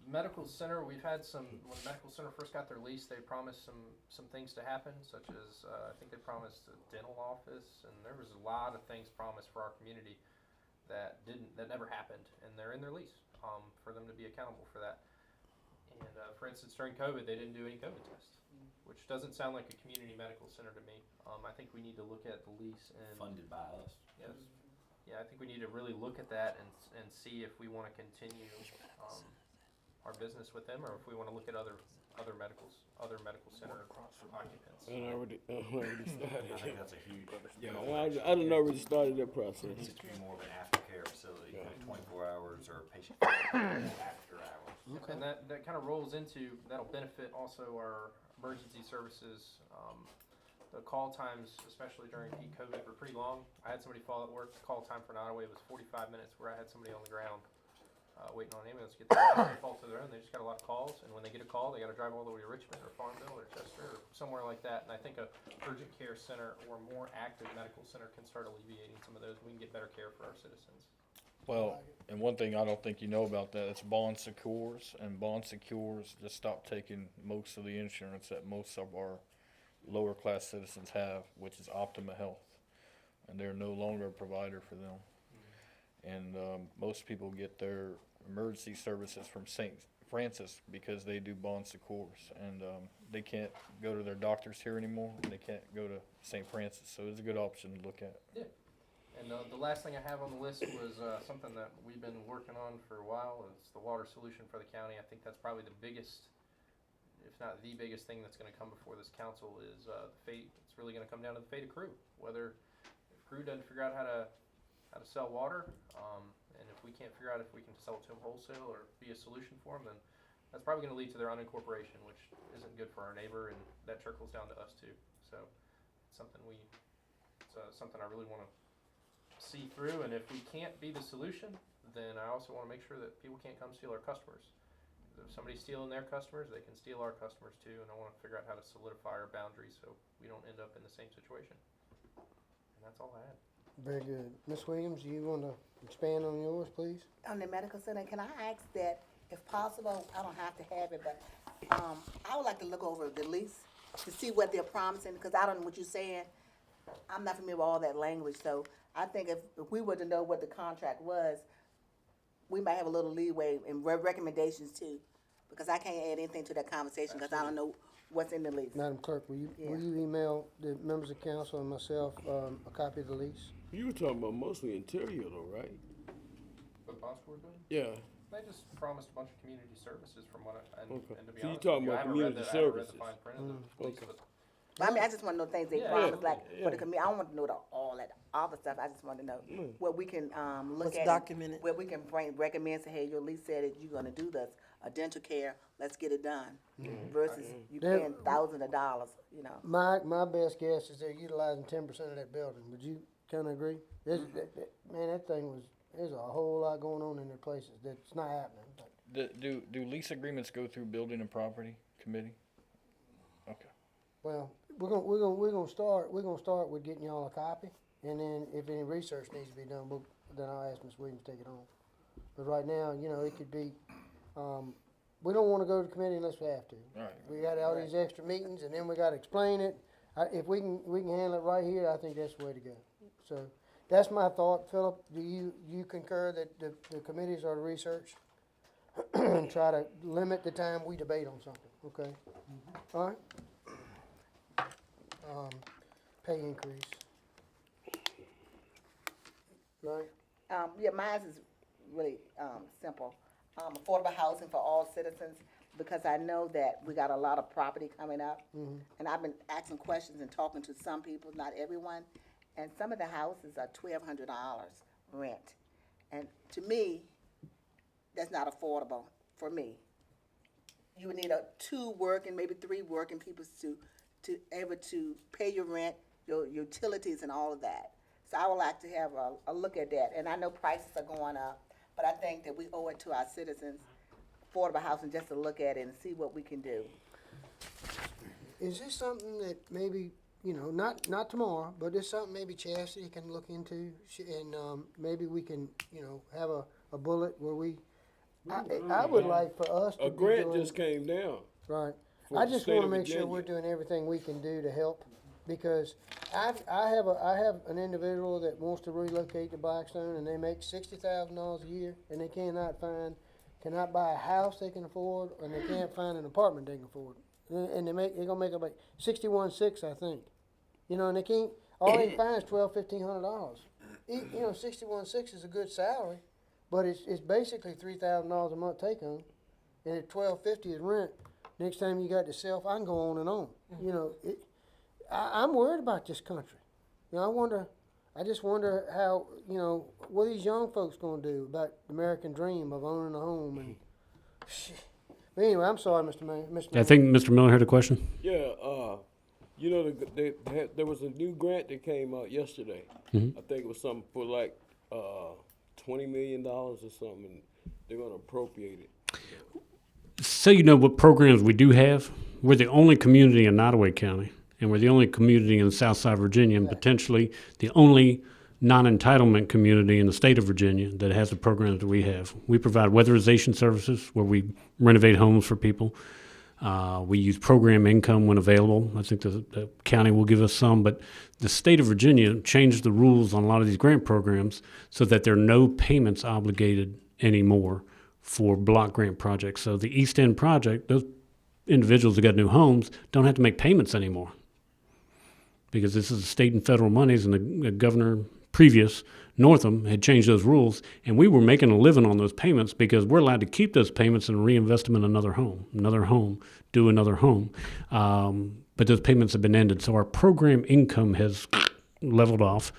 medical center, we've had some, when the medical center first got their lease, they promised some things to happen, such as, I think they promised a dental office, and there was a lot of things promised for our community that never happened, and they're in their lease, for them to be accountable for that. And, for instance, during COVID, they didn't do any COVID tests, which doesn't sound like a community medical center to me. I think we need to look at the lease and. Funded by us. Yes. Yeah, I think we need to really look at that and see if we wanna continue, our business with them, or if we wanna look at other medical center occupants. And I already started. I think that's a huge. Yeah, I done already started that process. It needs to be more of an aftercare facility, you know, 24 hours or patient after hours. And that kinda rolls into, that'll benefit also our emergency services. The call times, especially during peak COVID, were pretty long. I had somebody fall at work, the call time for Nottaway was 45 minutes, where I had somebody on the ground, waiting on an ambulance to get there. They fall to their own, they just got a lot of calls, and when they get a call, they gotta drive all the way to Richmond, or Farmville, or Chester, or somewhere like that. And I think a urgent care center or more active medical center can start alleviating some of those, we can get better care for our citizens. Well, and one thing I don't think you know about that, it's Bond Secures, and Bond Secures just stopped taking most of the insurance that most of our lower class citizens have, which is Optima Health, and they're no longer a provider for them. And most people get their emergency services from St. Francis because they do Bond Secures, and they can't go to their doctors here anymore, and they can't go to St. Francis, so it's a good option to look at. Yeah. And the last thing I have on the list was something that we've been working on for a while. It's the water solution for the county. I think that's probably the biggest, if not the biggest thing that's going to come before this council is the fate. It's really going to come down to the fate of Crew. Whether if Crew doesn't figure out how to sell water, and if we can't figure out if we can sell it to them wholesale or be a solution for them, then that's probably going to lead to their unincorporation, which isn't good for our neighbor, and that trickles down to us too. So it's something something I really want to see through, and if we can't be the solution, then I also want to make sure that people can't come steal our customers. If somebody's stealing their customers, they can steal our customers too, and I want to figure out how to solidify our boundaries so we don't end up in the same situation. And that's all I had. Very good. Ms. Williams, you want to expand on yours, please? On the medical center, can I ask that, if possible, I don't have to have it, but, I would like to look over the lease to see what they're promising, because I don't know what you're saying. I'm not familiar with all that language, so I think if we were to know what the contract was, we might have a little leeway in recommendations too, because I can't add anything to that conversation, because I don't know what's in the lease. Madam Clerk, will you email the members of council and myself a copy of the lease? You were talking about mostly interior though, right? What bonds we're doing? Yeah. They just promised a bunch of community services from what and to be So honest you with talking you, about I haven't read community I haven't read the services. fine print of the lease, Okay. but But I mean, I just wanna know things they Yeah, promise, yeah, like, for the yeah. community, I don't want to know all that other stuff, I just want to know what we can, look What's at. documented. Where we can recommend, say, hey, your lease said that you're gonna do this, a dental care, let's get it done. Versus you There- paying thousands of dollars, you know. My best guess is they're utilizing 10% of that building. Would you kinda agree? Man, that thing there's a whole lot going on in their places that's not happening. Do lease agreements go through building and property committee? Okay. Well, we're gonna start with getting y'all a copy, and then if any research needs to be done, then I'll ask Ms. Williams to take it on. But right now, it could be, we don't wanna go to the committee unless we have to. All right. We got all these extra meetings, and then we gotta explain it. If we can handle it right here, I think that's the way to go. So, that's my thought. Philip, do you concur that the committees are to research? And try to limit the time we debate on something, okay? All right? Pay increase. Right? Yeah, mine is really, simple. Affordable housing for all citizens, because I know that we got a lot of property coming up. And I've been asking questions and talking to some people, not everyone, and some of the houses are $1,200 rent. And to me, that's not affordable for me. You would need two working, maybe three working people to able to pay your rent, your utilities and all of that. So I would like to have a look at that. And I know prices are going up, but I think that we owe it to our citizens, affordable housing, just to look at it and see what we can do. Is this something that maybe not tomorrow, but it's something maybe Chastity can look into, and, maybe we can, have a bullet where I would like for us to A be grant doing- just came down. Right. for I the just state wanna of make sure Virginia. we're doing everything we can do to help, because I have an individual that wants to relocate to Blackstone, and they make $60,000 a year, and they cannot buy a house they can afford, and they can't find an apartment they can afford. And they're gonna make about 61.6, I think. And they can't, all they can find is $1,200-$1,500. 61.6 is a good salary, but it's basically $3,000 a month take home, and at $1,250 is rent. Next time you got to self, I can go on and on. I'm worried about this country. I just wonder how, what are these young folks gonna do about the American dream of owning a home and shit. But anyway, I'm sorry, Mr. Mayor. I think Mr. Miller had a question. Yeah, there was a new grant that came out yesterday. Mhm. I think it was something for like $20 million or something, and they're gonna appropriate it. So you know what programs we do have. We're the only community in Nottaway County, and we're the only community in Southside Virginia, and potentially the only non-entitlement community in the state of Virginia that has the programs that we have. We provide weatherization services where we renovate homes for people. We use program income when available. I think the county will give us some, but the state of Virginia changed the rules on a lot of these grant programs so that there are no payments obligated anymore for block grant projects. So the East End project, those individuals that got new homes don't have to make payments anymore, because this is state and federal monies, and the governor previous, Northam, had changed those rules, and we were making a living on those payments because we're allowed to keep those payments and reinvest them in another home, do another home. But those payments have been ended, so our program income has leveled off.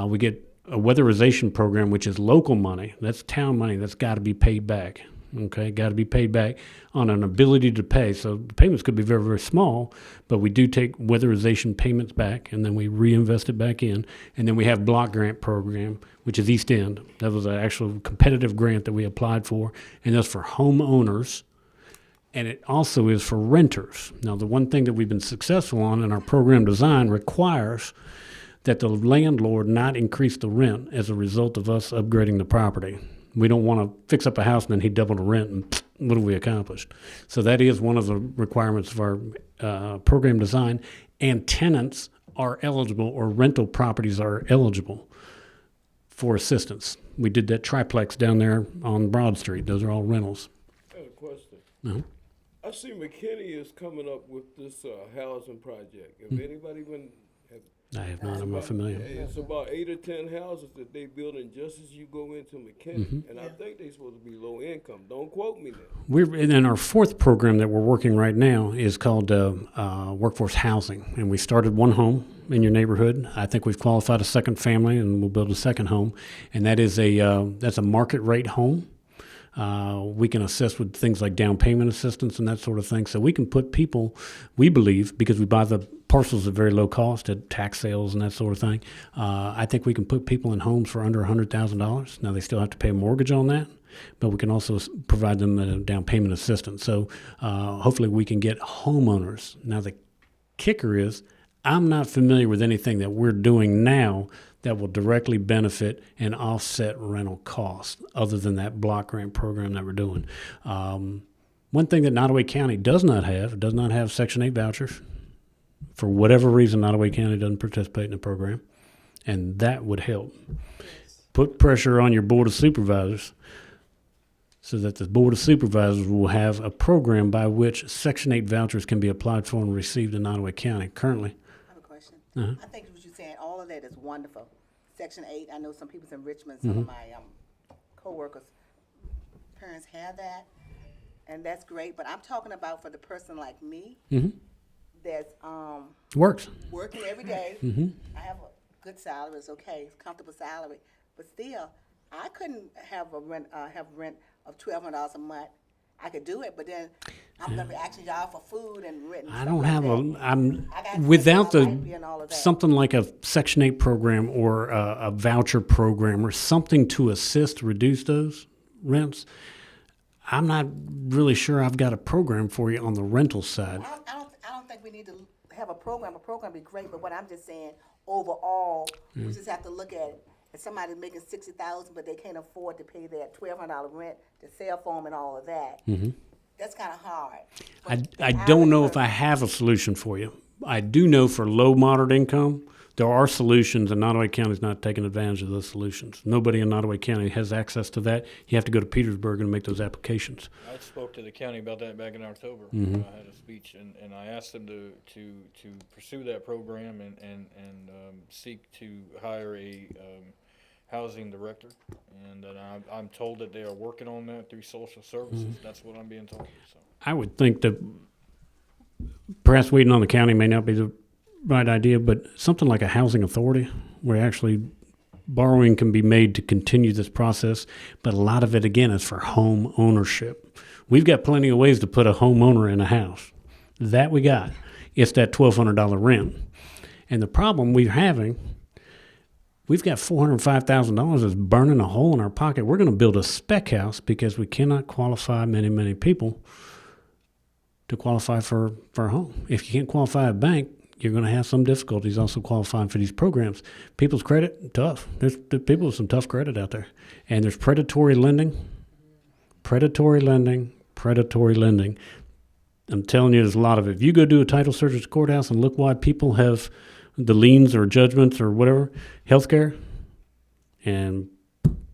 We get a weatherization program, which is local money. That's town money that's got to be paid back. Okay, got to be paid back on an ability to pay. So the payments could be very, very small, but we do take weatherization payments back, and then we reinvest it back in. And then we have block grant program, which is East End. That was an actual competitive grant that we applied for, and that's for homeowners, and it also is for renters. Now, the one thing that we've been successful on in our program design requires that the landlord not increase the rent as a result of us upgrading the property. We don't want to fix up a house and then he double the rent, and what have we accomplished? So that is one of the requirements of our program design. And tenants are eligible, or rental properties are eligible for assistance. We did that triplex down there on Broad Street. Those are all rentals. I have a question. Uh-huh. I see McKinney is coming up with this housing project. Have anybody been? I have not. I'm not familiar. It's about 8 or 10 houses that they building just as you go into McKinney, and I think they're supposed to be low income. Don't quote me there. We're in our fourth program that we're working right now is called workforce housing, and we started one home in your neighborhood. I think we've qualified a second family, and we'll build a second home, and that is that's a market rate home. We can assist with things like down payment assistance and that sort of thing. So we can put people, we believe, because we buy the parcels at very low cost at tax sales and that sort of thing. I think we can put people in homes for under $100,000. Now, they still have to pay a mortgage on that, but we can also provide them a down payment assistance. So hopefully we can get homeowners. Now, the kicker is I'm not familiar with anything that we're doing now that will directly benefit and offset rental costs other than that block grant program that we're doing. One thing that Nottaway County does not have Section 8 vouchers. For whatever reason, Nottaway County doesn't participate in the program, and that would help. Put pressure on your Board of Supervisors so that the Board of Supervisors will have a program by which Section 8 vouchers can be applied for and received in Nottaway County. Currently, I have a question. Uh-huh. I think what you're saying, all of that is wonderful. Section 8, I know some people's in Richmond, some of my co-workers' parents have that, and that's great, but I'm talking about for the person like me that's works. working every day. I have a good salary, it's okay, it's comfortable salary, but still, I couldn't have rent of $1,200 a month. I could do it, but then I'm gonna be asking y'all for food and rent. And I stuff don't like have that. I'm I got without my light bill and all of the that. something like a Section 8 program or a voucher program or something to assist reduce those rents. I'm not really sure I've got a program for you on the rental side. I don't think we need to have a program would be great, but what I'm just saying, overall, we just have to look at it. If somebody's making 60,000, but they can't afford to pay their $1,200 rent, the cell phone and all of that, that's kinda hard. I don't know if I have a solution for you. I do know for low, moderate income, there are solutions, and Nottaway County's not taking advantage of those solutions. Nobody in Nottaway County has access to that. You have to go to Petersburg and make those applications. I spoke to the county about that back in October. I had a speech, and I asked them to pursue that program and seek to hire a housing director. And I'm told that they are working on that through social services. That's what I'm being told. So. I would think that perhaps waiting on the county may not be the right idea, but something like a housing authority where actually borrowing can be made to continue this process, but a lot of it, again, is for home ownership. We've got plenty of ways to put a homeowner in a house. That we got. It's that $1,200 rent. And the problem we're having, we've got $405,000 that's burning a hole in our pocket. We're going to build a spec house because we cannot qualify many people to qualify for a home. If you can't qualify a bank, you're going to have some difficulties also qualifying for these programs. People's credit, tough. There's people with some tough credit out there. And there's predatory lending. I'm telling you, there's a lot of it. If you go do a title search at the courthouse and look why people have the liens or judgments or whatever, healthcare and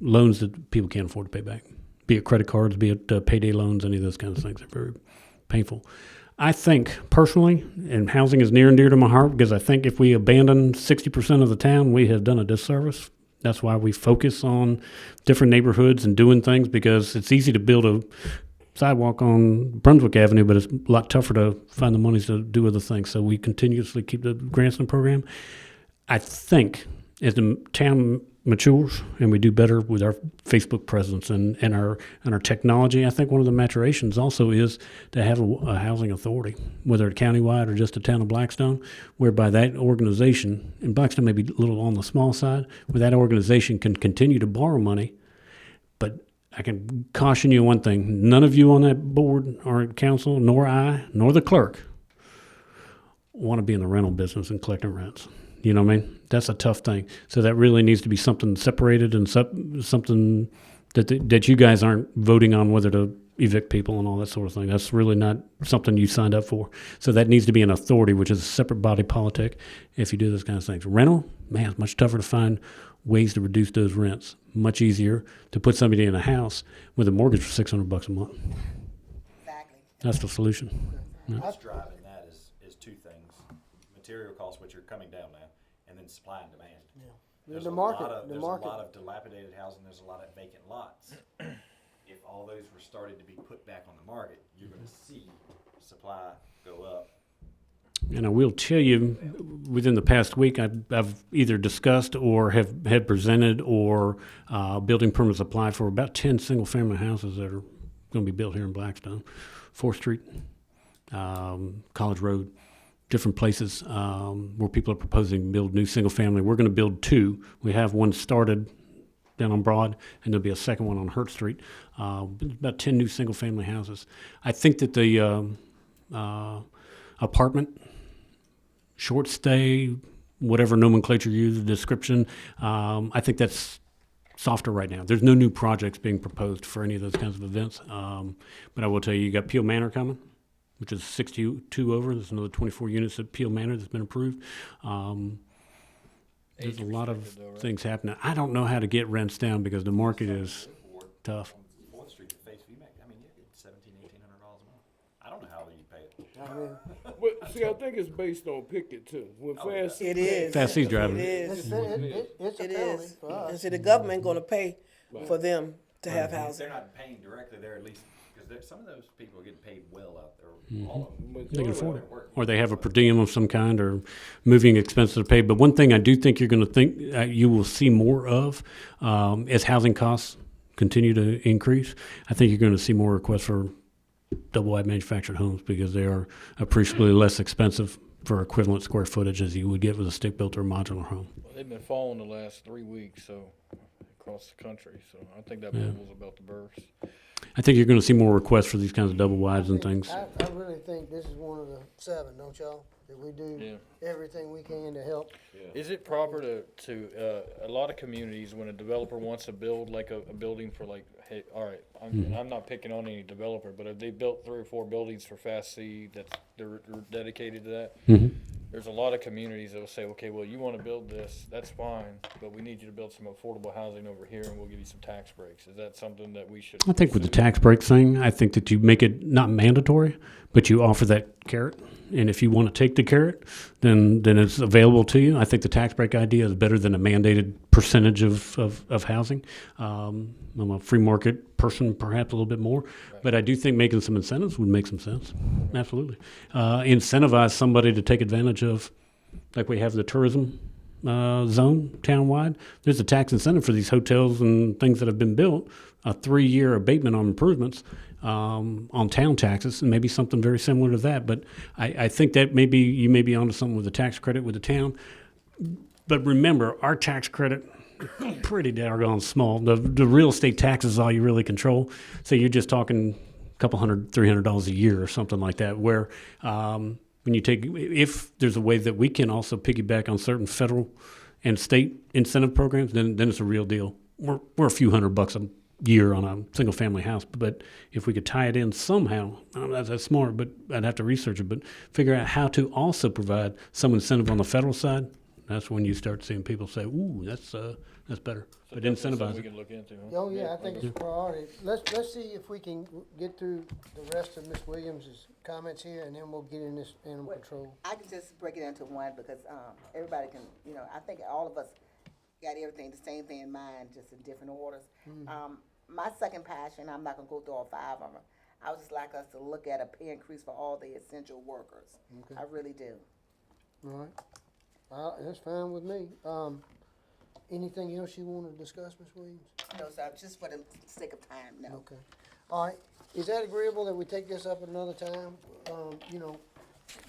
loans that people can't afford to pay back, be it credit cards, be it payday loans, any of those kinds of things are very painful. I think personally, and housing is near and dear to my heart, because I think if we abandon 60% of the town, we have done a disservice. That's why we focus on different neighborhoods and doing things, because it's easy to build a sidewalk on Brunswick Avenue, but it's a lot tougher to find the money to do other things. So we continuously keep the grants in the program. I think as the town matures and we do better with our Facebook presence and our technology, I think one of the maturations also is to have a housing authority, whether it's countywide or just the town of Blackstone, whereby that organization, and Blackstone may be a little on the small side, where that organization can continue to borrow money. But I can caution you one thing: none of you on that board or council, nor I, nor the clerk, want to be in the rental business and collecting rents. You know what I mean? That's a tough thing. So that really needs to be something separated and something that you guys aren't voting on whether to evict people and all that sort of thing. That's really not something you signed up for. So that needs to be an authority, which is a separate body politic if you do those kind of things. Rental, man, it's much tougher to find ways to reduce those rents. Much easier to put somebody in a house with a mortgage for $600 a month. Exactly. That's the solution. What's driving that is two things: material costs, which are coming down now, and then supply and demand. There's The a market, lot of, the there's market. a lot of dilapidated housing. There's a lot of vacant lots. If all those were started to be put back on the market, you're going to see supply go up. And I will tell you, within the past week, I've either discussed or had presented or building permits applied for about 10 single-family houses that are going to be built here in Blackstone. 4th Street, College Road, different places where people are proposing to build new single-family. We're going to build 2. We have one started down on Broad, and there'll be a second one on Hurt Street. About 10 new single-family houses. I think that the apartment, short stay, whatever nomenclature you use, the description, I think that's softer right now. There's no new projects being proposed for any of those kinds of events. But I will tell you got Peel Manor coming, which is 62 over. There's another 24 units at Peel Manor that's been approved. There's a lot of things happening. I don't know how to get rents down because the market is tough. On 4th Street to face VMAX, I mean, you get $1,700, $1,800 a month. I don't know how you pay it. But see, I think it's based on Pickett too. When Fast C It is. Fast C's driving. It is. It's a It penalty is. for us. And see, the government gonna pay for them to have If housing. they're not paying directly, they're at least, because some of those people are getting paid well out there, all of them. They can afford it. They're working. Or they have a per diem of some kind or moving expenses to pay. But one thing I do think you're going to think you will see more of as housing costs continue to increase. I think you're going to see more requests for double-wide manufactured homes because they are appreciably less expensive for equivalent square footage as you would get with a stick-built or modular home. Well, they've been falling the last 3 weeks, so across the country. So I think that bubble's about to burst. I think you're going to see more requests for these kinds of double wides and things. I really think this is one of the 7, don't y'all? that we do Yeah. everything we can to help. Is it proper to a lot of communities, when a developer wants to build like a building for like, hey, all right, I'm not picking on any developer, but if they built 3 or 4 buildings for Fast C they're dedicated to that, there's a lot of communities that will say, okay, well, you want to build this, that's fine, but we need you to build some affordable housing over here and we'll give you some tax breaks. Is that something that we should? I think with the tax break thing, I think that you make it not mandatory, but you offer that carrot. And if you want to take the carrot, then it's available to you. I think the tax break idea is better than a mandated percentage of housing. I'm a free market person, perhaps a little bit more, but I do think making some incentives would make some sense. Absolutely. Incentivize somebody to take advantage of, like we have the tourism zone townwide. There's a tax incentive for these hotels and things that have been built, a 3-year abatement on improvements on town taxes, and maybe something very similar to that. But I think that maybe you may be onto something with the tax credit with the town. But remember, our tax credit is pretty doggone small. The real estate tax is all you really control. So you're just talking a couple $300 a year or something like that, where when you take, if there's a way that we can also piggyback on certain federal and state incentive programs, then it's a real deal. We're a few $100 a year on a single family house, but if we could tie it in somehow, I don't know if that's smart, but I'd have to research it, but figure out how to also provide some incentive on the federal side. That's when you start seeing people say, ooh, that's better. So But definitely incentivize something we it. can look into, huh? Oh, yeah, I think it's a priority. Let's see if we can get through the rest of Ms. Williams's comments here, and then we'll get in this animal control. I can just break it into one because, everybody can, I think all of us got everything, the same thing in mind, just in different orders. My second passion, I'm not gonna go through all 5 of them. I would just like us to look at a pay increase for all the essential workers. Okay. I really do. All right. That's fine with me. Anything else you want to discuss, Ms. Williams? No, sir, just for the sake of time, no. Okay. All right. Is that agreeable that we take this up another time?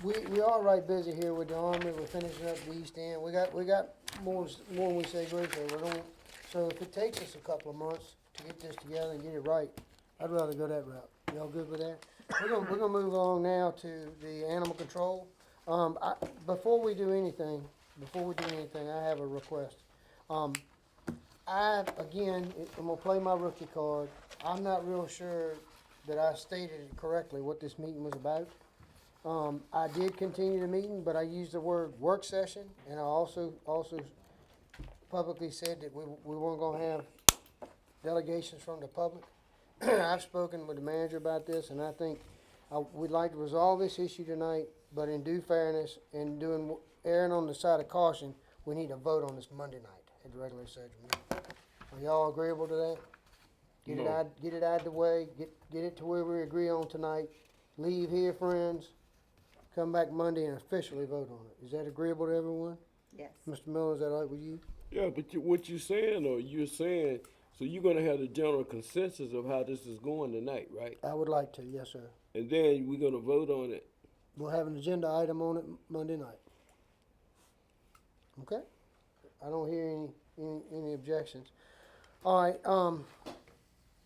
We are right busy here with the Army. We're finishing up the East End. We got more than we say grace over. So if it takes us a couple of months to get this together and get it right, I'd rather go that route. Y'all good with that? We're gonna move on now to the animal control. Before we do anything, I have a request. I'm gonna play my rookie card. I'm not real sure that I stated it correctly, what this meeting was about. I did continue the meeting, but I used the word work session, and I also publicly said that we weren't gonna have delegations from the public. I've spoken with the manager about this, and I think we'd like to resolve this issue tonight, but in due fairness and erring on the side of caution, we need to vote on this Monday night at the regular session meeting. Are y'all agreeable to that? Get it out of the way, get it to where we agree on tonight, leave here, friends, come back Monday and officially vote on it. Is that agreeable to everyone? Yes. Mr. Miller, is that all right with you? Yeah, but what you're saying, though, so you're gonna have the general consensus of how this is going tonight, right? I would like to, yes, sir. And then we're gonna vote on it. We'll have an agenda item on it Monday night. Okay? I don't hear any objections. All right,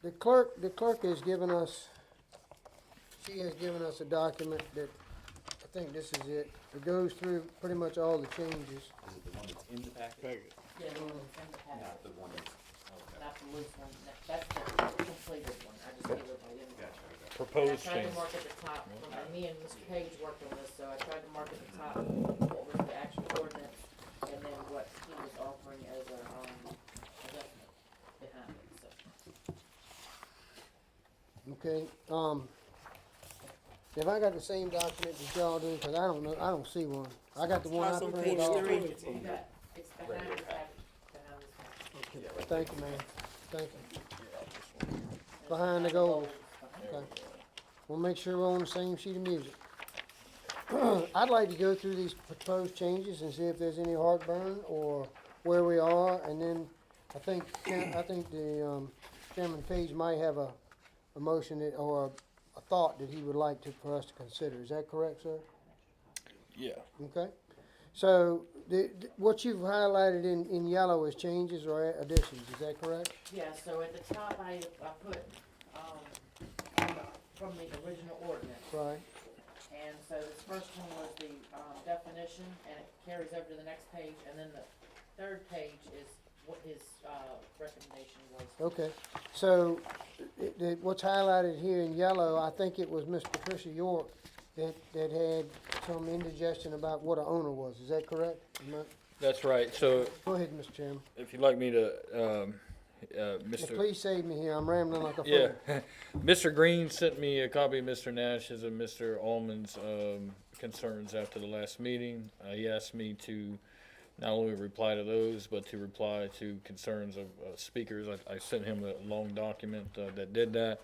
the clerk has given us, she has given us a document that, I think this is it. It goes through pretty much all the changes. Is it the one that's in the package? Yeah, the one that's in the packet, Not the one that's, not the loose one, that's the completed one, I just gave everybody in. gotcha, okay. And I Proposed tried change. to mark at the top, me and Mr. Page worked on this, so I tried to mark at the top what was the actual ordinance, and then what he was offering as a, adjustment behind it, so. Okay, have I got the same document that y'all do? Cause I don't see one. I got the one I It's on printed page off. 3. You got, it's behind the packet, behind this packet. Thank you, man. Thank you. Behind the goals. Okay. We'll make sure we're on the same sheet of music. I'd like to go through these proposed changes and see if there's any heartburn or where we are, and then I think the Chairman Page might have a motion or a thought that he would like for us to consider. Is that correct, sir? Yeah. Okay. So what you've highlighted in yellow is changes or additions. Is that correct? Yeah, so at the top, I put, from the original ordinance, Right. And so this first one was the, definition, and it carries over to the next page, and then the third page is what his, recommendation was. Okay, so what's highlighted here in yellow, I think it was Miss Patricia York that had some indigestion about what an owner was. Is that correct? That's right. So Go ahead, Mr. Chairman. if you'd like me to, Yeah, Mr. please save me here. I'm rambling like a fool. Yeah, Mr. Green sent me a copy of Mr. Nash's and Mr. Allman's concerns after the last meeting. He asked me to not only reply to those, but to reply to concerns of speakers. I sent him a long document that did that.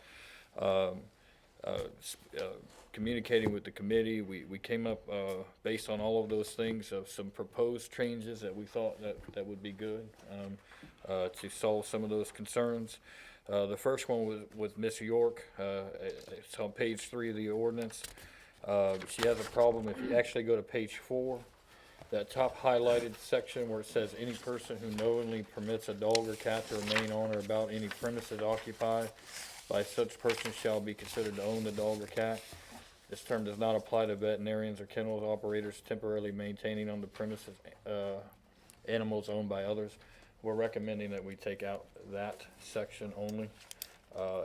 Communicating with the committee, we came up, based on all of those things, of some proposed changes that we thought that would be good to solve some of those concerns. The first one was with Miss York. It's on page 3 of the ordinance. She has a problem if you actually go to page 4, that top highlighted section where it says any person who knowingly permits a dog or cat to remain on or about any premises occupied by such person shall be considered to own the dog or cat. This term does not apply to veterinarians or kennel operators temporarily maintaining on the premises animals owned by others. We're recommending that we take out that section only.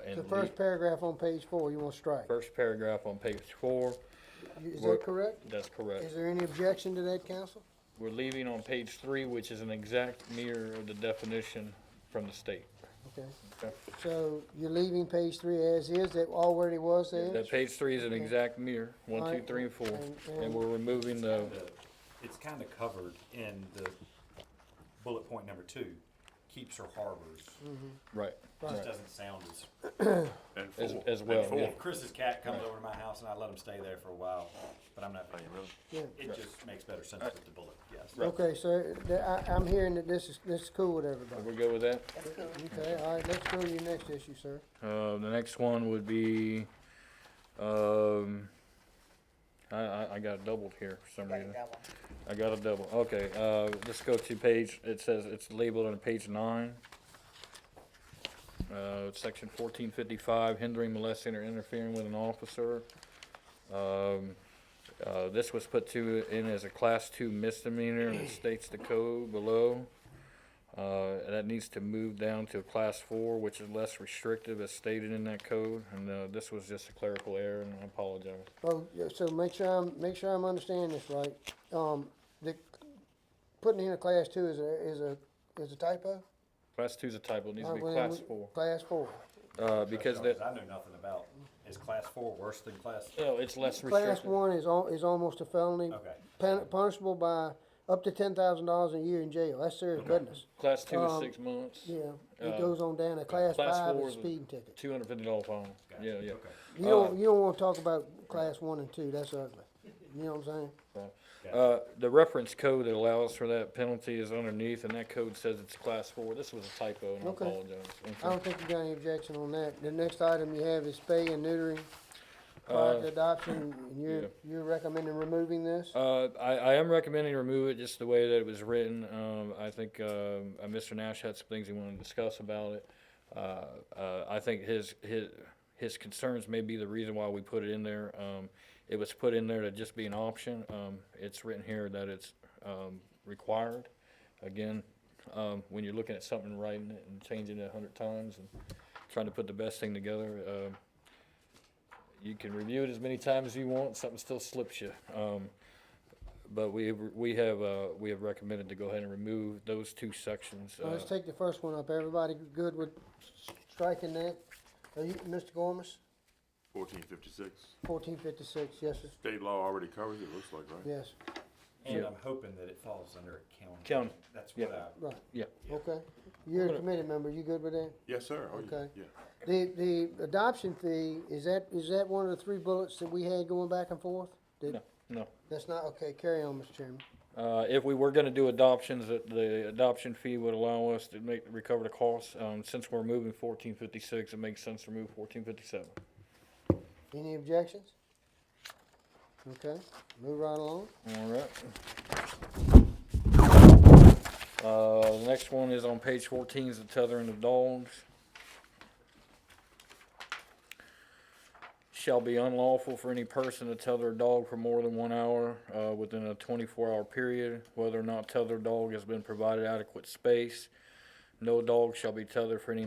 And The first paragraph on page 4, you want to strike. first paragraph on page 4, Is we're- that correct? that's correct. Is there any objection to that, council? We're leaving on page 3, which is an exact mirror of the definition from the state. Okay. Okay. So you're leaving page 3 as is, that already was there? That page 3 is an exact mirror, 1, 2, Alright, 3, and 4, and- and we're removing the, It's kind of covered in the bullet point number 2, keeps or harbors. right, Just right, doesn't sound as, And as, four. as And well, four. yeah. if Chris's cat comes over to my house and I let him stay there for a while, but I'm not, Yeah. it just makes better sense with the bullet, yes. Okay, so I'm hearing that this is cool with everybody. We go with that? Okay, all right, let's go to your next issue, sir. The next one would be, I got it doubled here for some reason. I got a double, okay, let's go to page, it says, it's labeled on page 9. Section 1455, hindering, molesting, or interfering with an officer. This was put in as a class 2 misdemeanor, and it states the code below. That needs to move down to a class 4, which is less restrictive as stated in that code, and this was just a clerical error, and I apologize. Oh, yeah, so make sure I'm understanding this right. The putting in a class 2 is a typo? Class 2 is a typo, it needs to be Well, class then 4. Class 4. Because I that, know nothing about, is class 4 worse than class? no, it's less Class restrictive. 1 is almost a felony, Okay. punishable by up to $10,000 a year in jail. That's serious business. Class 2 is Um, 6 months, Yeah, it Uh, goes on down. A class class 5 4 is a is a- speeding ticket. $250 fine, Gotcha. yeah. Okay. You don't want to talk about class 1 and 2. That's ugly. You know what I'm saying? The reference code that allows for that penalty is underneath, and that code says it's class 4. This was a typo, and I Okay. apologize. I don't think you got any objection on that. The next item you have is spay and neutering prior to adoption, and you're recommending removing this? I am recommending to remove it just the way that it was written. I think Mr. Nash had some things he wanted to discuss about it. I think his concerns may be the reason why we put it in there. It was put in there to just be an option. It's written here that it's required. Again, when you're looking at something and writing it and changing it 100 times and trying to put the best thing together, you can review it as many times as you want, something still slips you. But we have recommended to go ahead and remove those 2 sections. Well, let's take the first one up. Everybody good with striking that? Are you, Mr. Gormas? 1456. 1456, yes, sir. State law already covers it, looks like, right? Yes, And Yeah. I'm hoping that it falls under county. County. That's Yeah. what I, right. Yeah. Okay. You're a committee member. You good with that? Yes, sir. Oh, yeah. Okay. Yeah. The adoption fee, is that one of the 3 bullets that we had going back and forth? No. That's not, okay, carry on, Mr. Chairman. If we were gonna do adoptions, the adoption fee would allow us to recover the costs. Since we're moving 1456, it makes sense to move 1457. Any objections? Okay, move right along. All right. The next one is on page 14, is the tethering of dogs. shall be unlawful for any person to tether their dog for more than 1 hour within a 24-hour period, whether or not tether dog has been provided adequate space. No dog shall be tethered for any